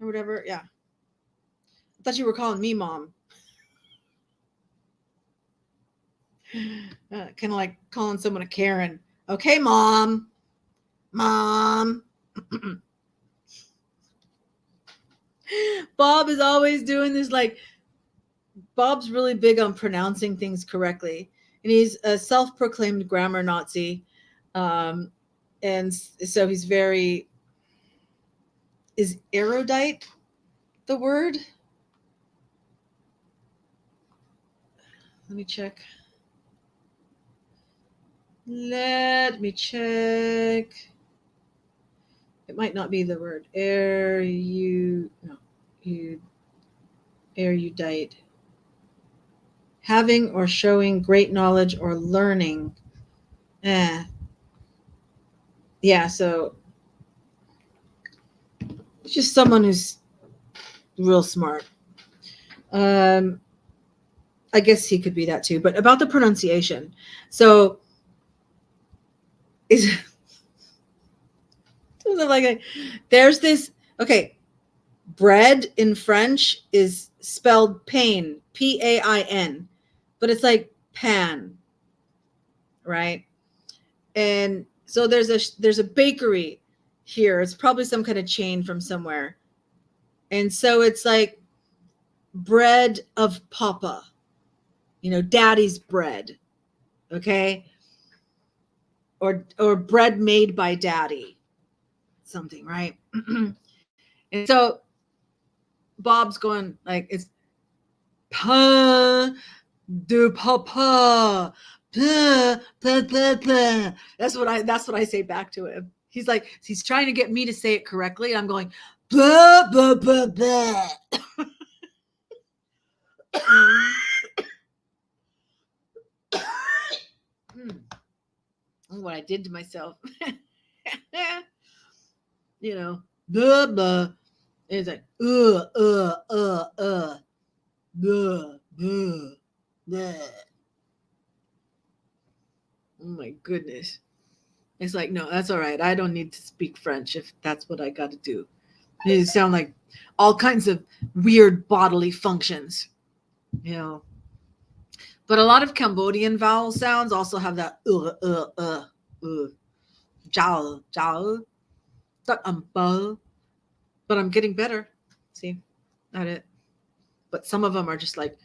or whatever. Yeah, I thought you were calling me mom. Kind of like calling someone a Karen. Okay, mom. Bob is always doing this. Bob's really big on pronouncing things correctly, and he's a self-proclaimed grammar Nazi, and so he's very. Is erudite the word? Let me check. It might not be the word. Erudite. Having or showing great knowledge or learning. Yeah, so it's just someone who's real smart. I guess he could be that too. But about the pronunciation. So is there's this, okay, bread in French is spelled pain, Pain, but it's like pan, right? And so there's a bakery here. It's probably some kind of chain from somewhere. And so it's like bread of Papa, daddy's bread, okay? Or bread made by daddy, something, right? And so Bob's going it's Pain de papa. Blah, blah, blah, blah. That's what I say back to him. He's like, he's trying to get me to say it correctly. And I'm going, blah, blah, blah, blah. What I did to myself. Blah, blah. And it's like, blah, blah, blah. Oh my goodness. It's like, no, that's all right. I don't need to speak French if that's what I got to do. They sound like all kinds of weird bodily functions, you know. But a lot of Cambodian vowel sounds also have that jiao, jiao, but I'm getting better. See, at it. But some of them are just like,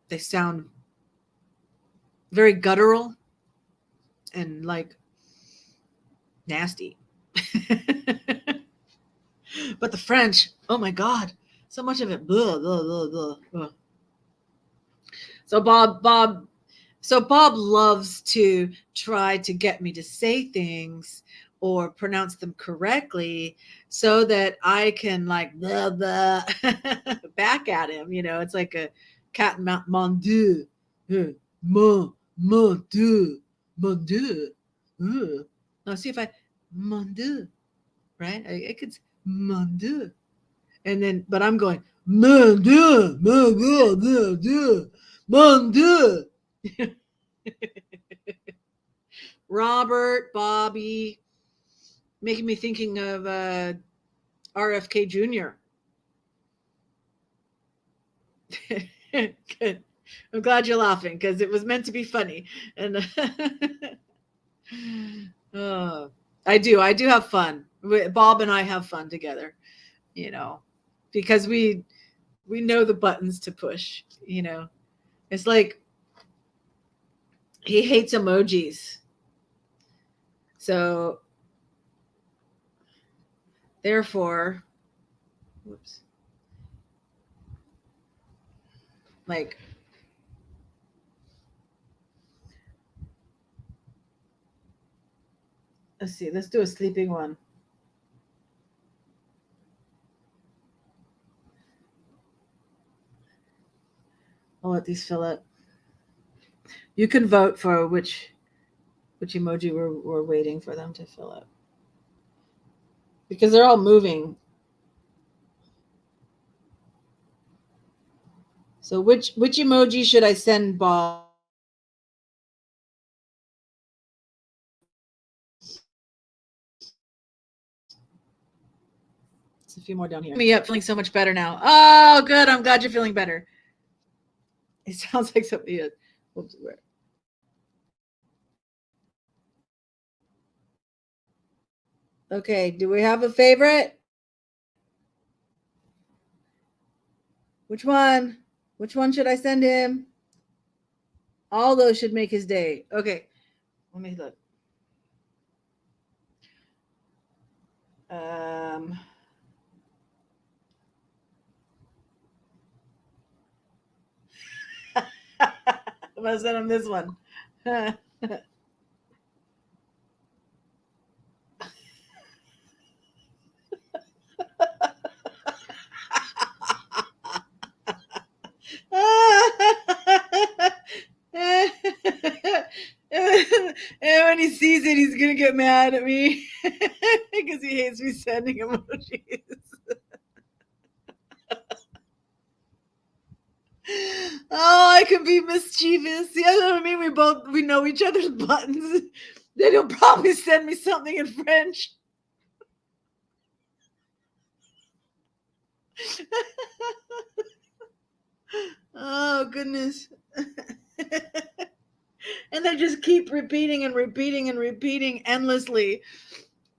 they sound very guttural and like nasty. But the French, oh my God, so much of it. Blah, blah, blah, blah. So Bob loves to try to get me to say things or pronounce them correctly so that I can like blah, blah, back at him. It's like a cat and mouse. Mon Dieu, mon Dieu, mon Dieu. Now see if I mon Dieu, right? I could mon Dieu, and then but I'm going mon Dieu, mon Dieu, mon Dieu. Mon Dieu. Robert, Bobby, making me thinking of RFK Jr. Good. I'm glad you're laughing because it was meant to be funny. And I do have fun. Bob and I have fun together, because we know the buttons to push. It's like he hates emojis. So therefore, whoops. Like let's see, let's do a sleeping one. I'll let these fill up. You can vote for which emoji we're waiting for them to fill up. Because they're all moving. So which emoji should I send Bob? It's a few more down here. Me up, feeling so much better now. Oh, good. I'm glad you're feeling better. It sounds like something. Whoops, where? Okay, do we have a favorite? Which one? Which one should I send him? All those should make his day. Okay, let me look. I'm gonna send him this one. And when he sees it, he's gonna get mad at me because he hates me sending emojis. Oh, I can be mischievous. See, that's what I mean. We know each other's buttons. Then he'll probably send me something in French. Oh goodness. And they just keep repeating and repeating and repeating endlessly.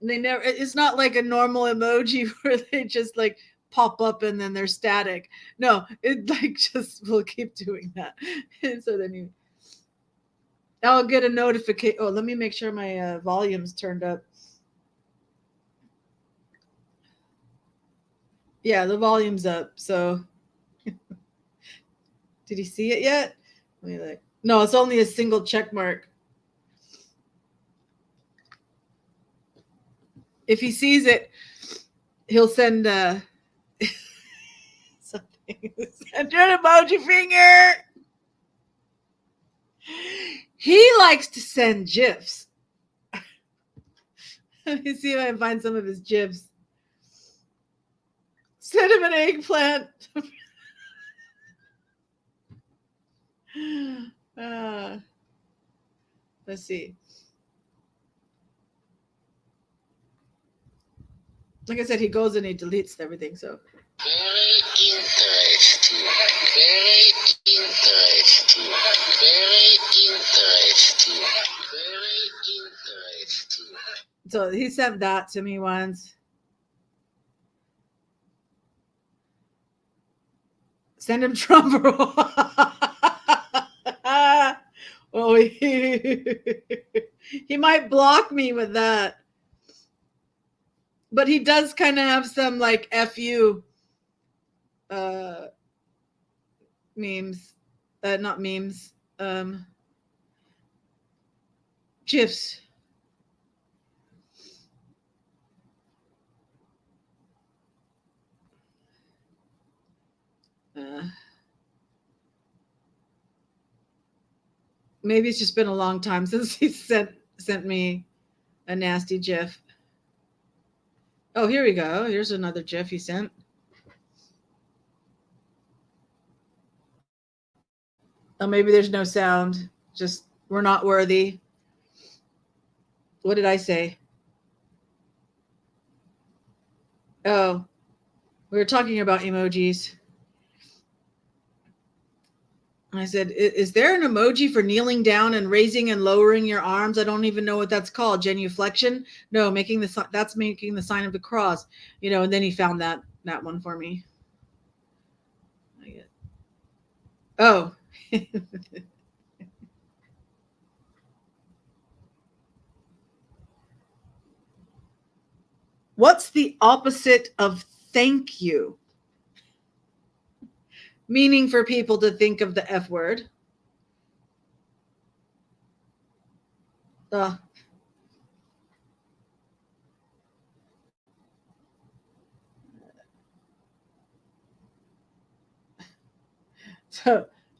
They never, it's not like a normal emoji where they just like pop up and then they're static. No, it like just will keep doing that. And so then I'll get a notification. Oh, let me make sure my volume's turned up. Yeah, the volume's up. So did he see it yet? Let me look. No, it's only a single check mark. If he sees it, he'll send something. Send an emoji finger. He likes to send GIFs. Let me see if I can find some of his GIFs. Send him an eggplant. Let's see. Like I said, he goes and he deletes everything. So very interesting. Very interesting. Very interesting. Very interesting. So he sent that to me once. Send him Trump. Oh, he might block me with that. But he does kind of have some like FU memes. Not memes. GIFs. Maybe it's just been a long time since he sent me a nasty GIF. Oh, here we go. Here's another GIF he sent. Oh, maybe there's no sound. Just we're not worthy. What did I say? Oh, we were talking about emojis. I said, is there an emoji for kneeling down and raising and lowering your arms? I don't even know what that's called. Genuflection? No, that's making the sign of the cross. And then he found that one for me. Oh. What's the opposite of thank you? Meaning for people to think of the F word. So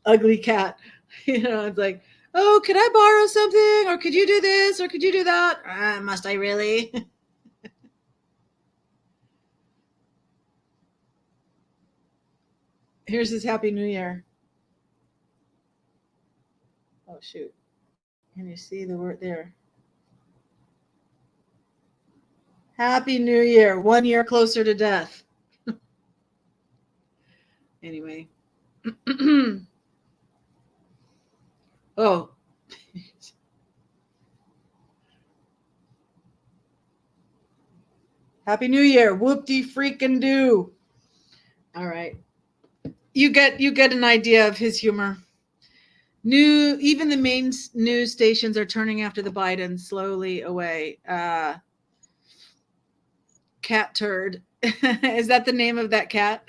ugly cat. It's like, oh, could I borrow something? Or could you do this? Or could you do that? Must I really? Here's his Happy New Year. Oh, shoot. Can you see the word there? Happy New Year. 1 year closer to death. Anyway. Oh. Happy New Year. Whoop-de-freaking do. All right. You get an idea of his humor. Even the main news stations are turning after the Bidens slowly away. Cat turd. Is that the name of that cat?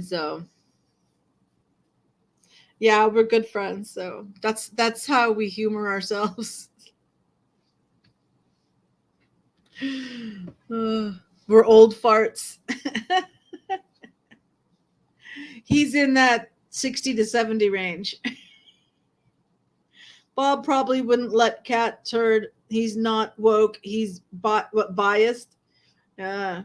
So yeah, we're good friends. So that's how we humor ourselves. We're old farts. He's in that 60 to 70 range. Bob probably wouldn't let cat turd. He's not woke. He's biased. Yeah.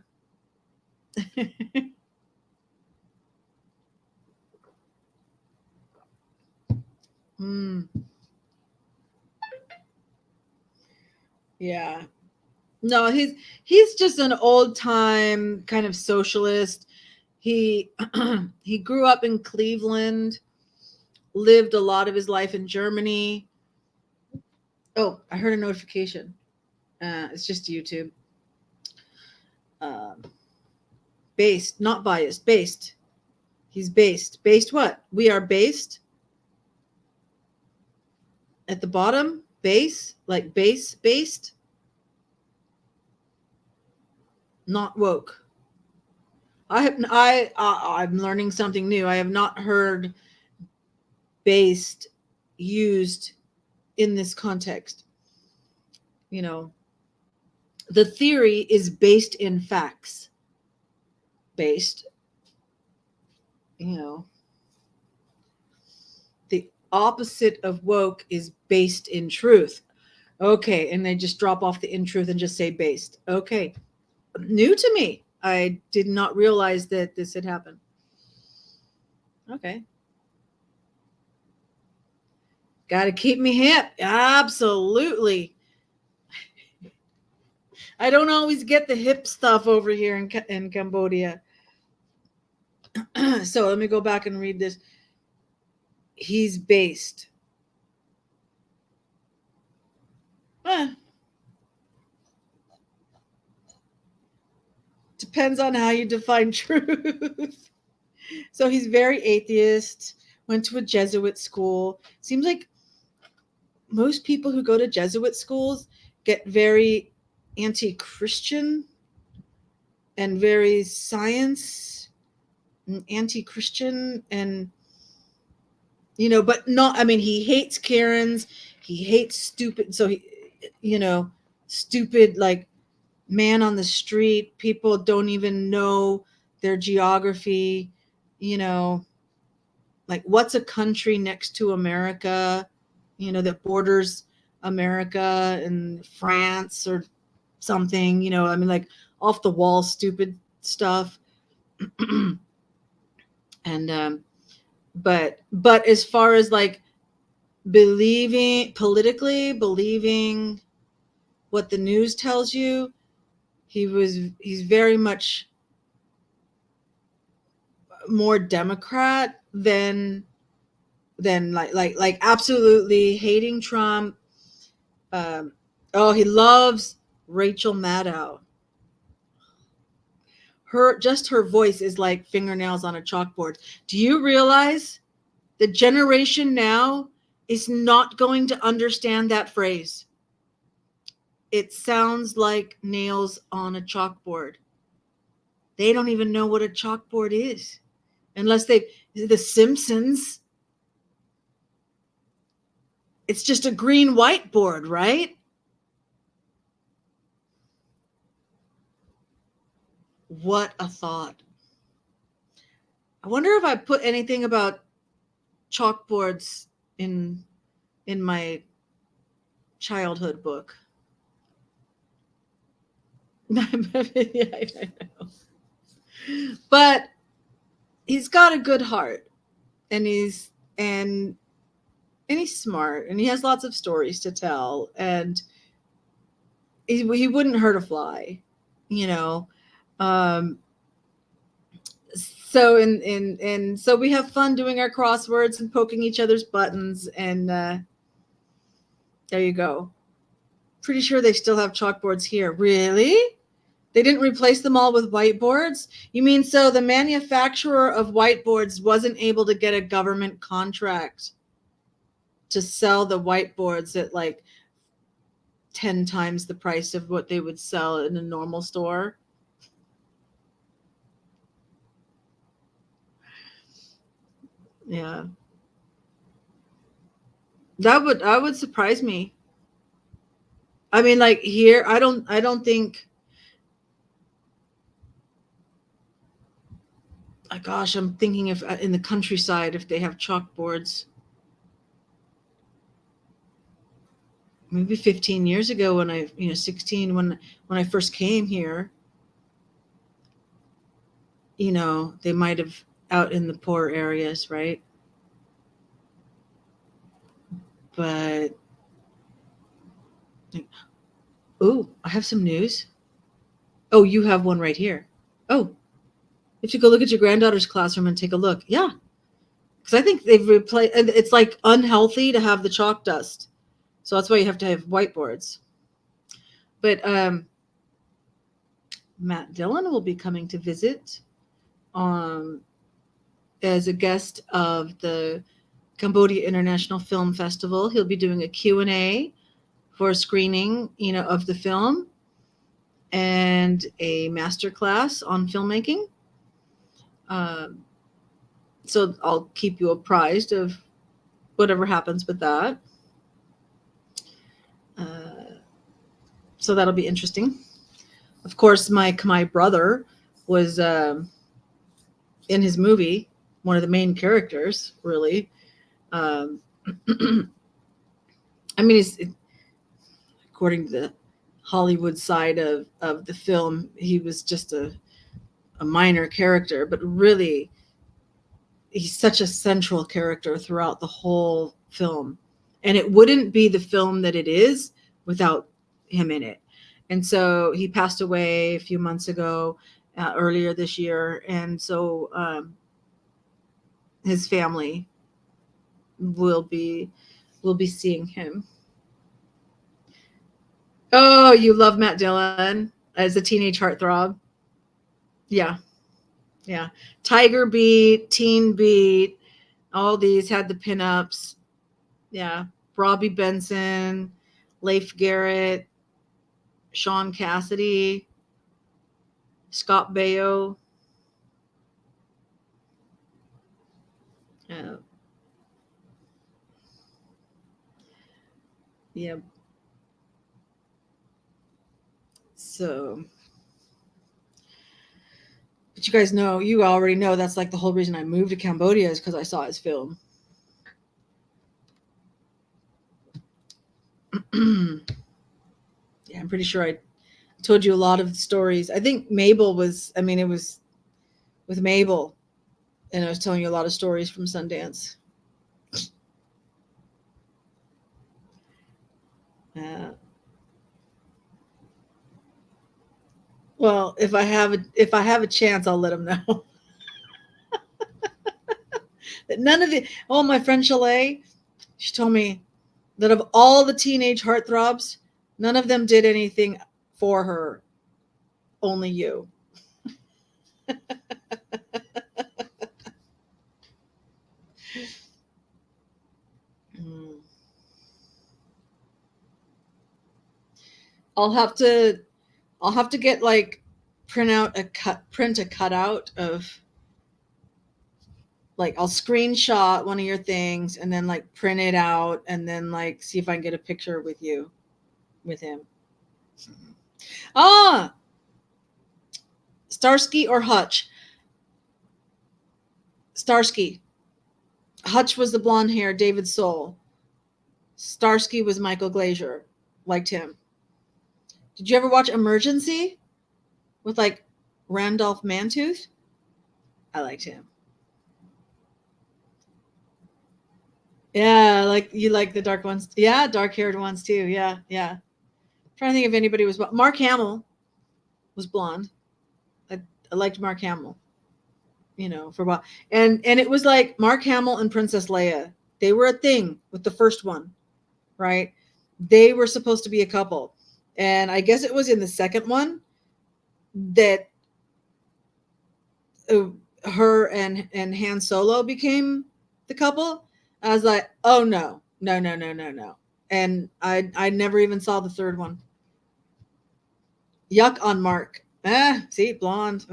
No, he's just an old time kind of socialist. He he grew up in Cleveland, lived a lot of his life in Germany. Oh, I heard a notification. It's just YouTube. Based, not biased, based. He's based. Based what? We are based at the bottom. Base, like base, based. Not woke. I'm learning something new. I have not heard based used in this context. You know, the theory is based in facts. Based, you know, the opposite of woke is based in truth. Okay, and they just drop off the in truth and just say based. Okay, new to me. I did not realize that this had happened. Okay. Got to keep me hip. Absolutely. I don't always get the hip stuff over here in Cambodia. So let me go back and read this. He's based. Eh, depends on how you define truth. So he's very atheist, went to a Jesuit school. Seems like most people who go to Jesuit schools get very anti-Christian and very science and anti-Christian, and but not, I mean, he hates Karens, he hates stupid, so he, stupid, like, man on the street, people don't even know their geography, you know like, what's a country next to America, that borders America and France or something, I mean, like, off the wall stupid stuff. And but as far as, like, believing what the news tells you, he's very much more Democrat than like absolutely hating Trump. Oh, he loves Rachel Maddow. Her voice is like fingernails on a chalkboard. Do you realize the generation now is not going to understand that phrase? It sounds like nails on a chalkboard. They don't even know what a chalkboard is unless The Simpsons. It's just a green whiteboard, right? What a thought. I wonder if I put anything about chalkboards in my childhood book. Yeah, I know. But he's got a good heart, and he's smart, and he has lots of stories to tell, and he wouldn't hurt a fly, so and so we have fun doing our crosswords and poking each other's buttons, and there you go. Pretty sure they still have chalkboards here. Really? They didn't replace them all with whiteboards? You mean so the manufacturer of whiteboards wasn't able to get a government contract to sell the whiteboards at like 10 times the price of what they would sell in a normal store? Yeah. That would surprise me. I mean, like, here, I don't think, gosh, I'm thinking if in the countryside, if they have chalkboards. Maybe 15 years ago when 16, when I first came here, they might have out in the poor areas, right? But, oh, I have some news. Oh, you have one right here. Oh, you have to go look at your granddaughter's classroom and take a look. Yeah, because I think they've replaced. It's like unhealthy to have the chalk dust, so that's why you have to have whiteboards. But Matt Dillon will be coming to visit as a guest of the Cambodia International Film Festival. He'll be doing a Q&A for a screening, of the film. And and a master class on filmmaking. So I'll keep you apprised of whatever happens with that. So that'll be interesting. Of course, my brother was in his movie, one of the main characters, really. I mean, according to the Hollywood side of the film, he was just a minor character, but really, he's such a central character throughout the whole film. And it wouldn't be the film that it is without him in it. And so he passed away a few months ago, earlier this year. And so his family will be seeing him. Oh, you love Matt Dillon as a teenage heartthrob. Yeah. Yeah. Tiger Beat, Teen Beat, all these had the pinups. Yeah. Robbie Benson, Leif Garrett, Sean Cassidy, Scott Baio. Yeah. So, but you guys know, you already know that's like the whole reason I moved to Cambodia is because I saw his film. Yeah, I'm pretty sure I told you a lot of stories. I think Mabel was, I mean, it was with Mabel, and I was telling you a lot of stories from Sundance. Well, if I have a chance, I'll let them know. None of the my friend Chalet, she told me that of all the teenage heartthrobs, none of them did anything for her. Only you. I'll have to get like print a cutout of, like, I'll screenshot one of your things and then like print it out and then like see if I can get a picture with you, with him. Starsky or Hutch. Starsky. Hutch was the blonde hair, David Soul. Starsky was Michael Glazer. Liked him. Did you ever watch Emergency with like Randolph Mantooth? I liked him. Yeah, like you like the dark ones. Yeah, dark-haired ones too. Yeah, yeah. I'm trying to think if anybody was. Mark Hamill was blonde. I liked Mark Hamill. For a while, and it was like Mark Hamill and Princess Leia. They were a thing with the first one, right? They were supposed to be a couple, and I guess it was in the second one that her and Han Solo became the couple. I was like, oh no, and I never even saw the third one. Yuck on Mark. See, blonde.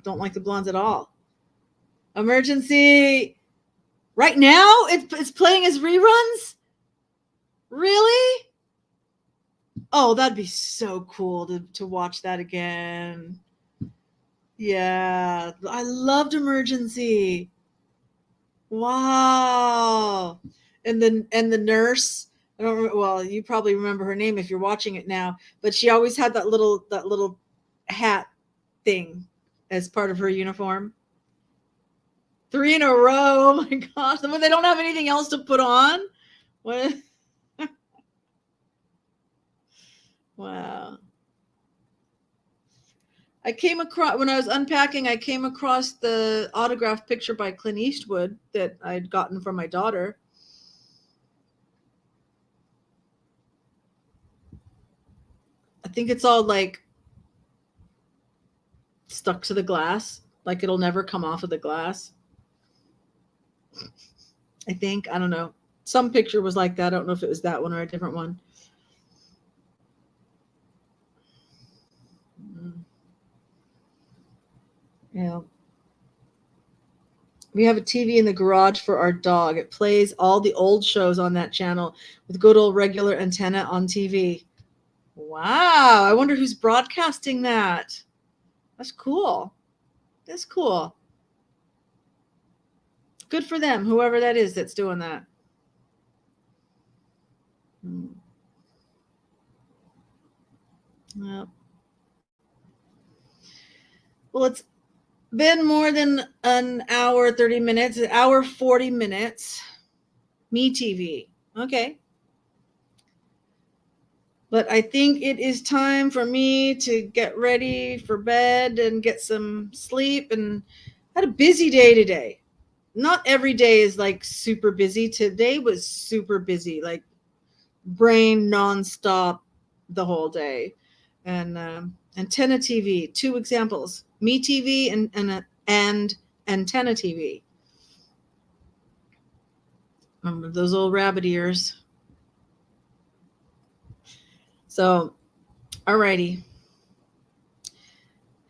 Don't like the blondes at all. Emergency. Right now, it's playing as reruns? Really? Oh, that'd be so cool to watch that again. Yeah, I loved Emergency. Wow. And the nurse, I don't remember, well, you probably remember her name if you're watching it now, but she always had that little hat thing as part of her uniform. 3 in a row. Oh my gosh. When they don't have anything else to put on. What? Wow. I came across, when I was unpacking, I came across the autographed picture by Clint Eastwood that I'd gotten from my daughter. I think it's all like stuck to the glass. Like it'll never come off of the glass. I think. I don't know. Some picture was like that. I don't know if it was that one or a different one. Yeah. We have a TV in the garage for our dog. It plays all the old shows on that channel with good old regular antenna on TV. Wow. I wonder who's broadcasting that. That's cool. That's cool. Good for them, whoever that is that's doing that. Yeah. Well, it's been more than an hour, 30 minutes, an hour, 40 minutes. Me TV. Okay. But I think it is time for me to get ready for bed and get some sleep. And I had a busy day today. Not every day is like super busy. Today was super busy, like brain nonstop the whole day. And Antenna TV, 2 examples: Me TV and Antenna TV. Remember those old rabbit ears. So, alrighty.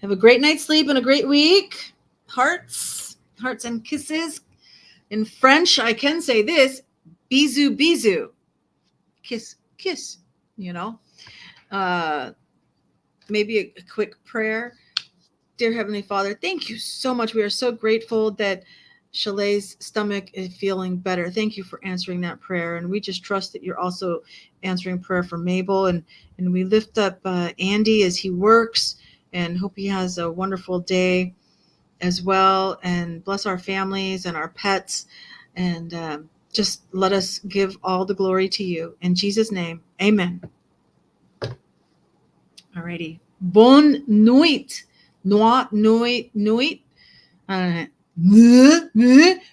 Have a great night's sleep and a great week. Hearts and kisses. In French, I can say this: bisou, bisou. Kiss, kiss, you know. Maybe a quick prayer. Dear Heavenly Father, thank you so much. We are so grateful that Chalet's stomach is feeling better. Thank you for answering that prayer. And we just trust that you're also answering prayer for Mabel. And we lift up Andy as he works and hope he has a wonderful day as well. And bless our families and our pets. And just let us give all the glory to you. In Jesus' name, amen. Alrighty. Bonne nuit. Nuit, nuit, nuit.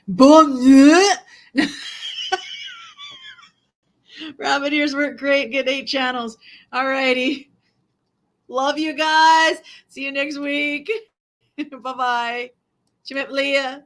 Bonne nuit. Rabbit ears work great. Get 8 channels. Alrighty. Love you guys. See you next week. Bye-bye. Chimip Leah.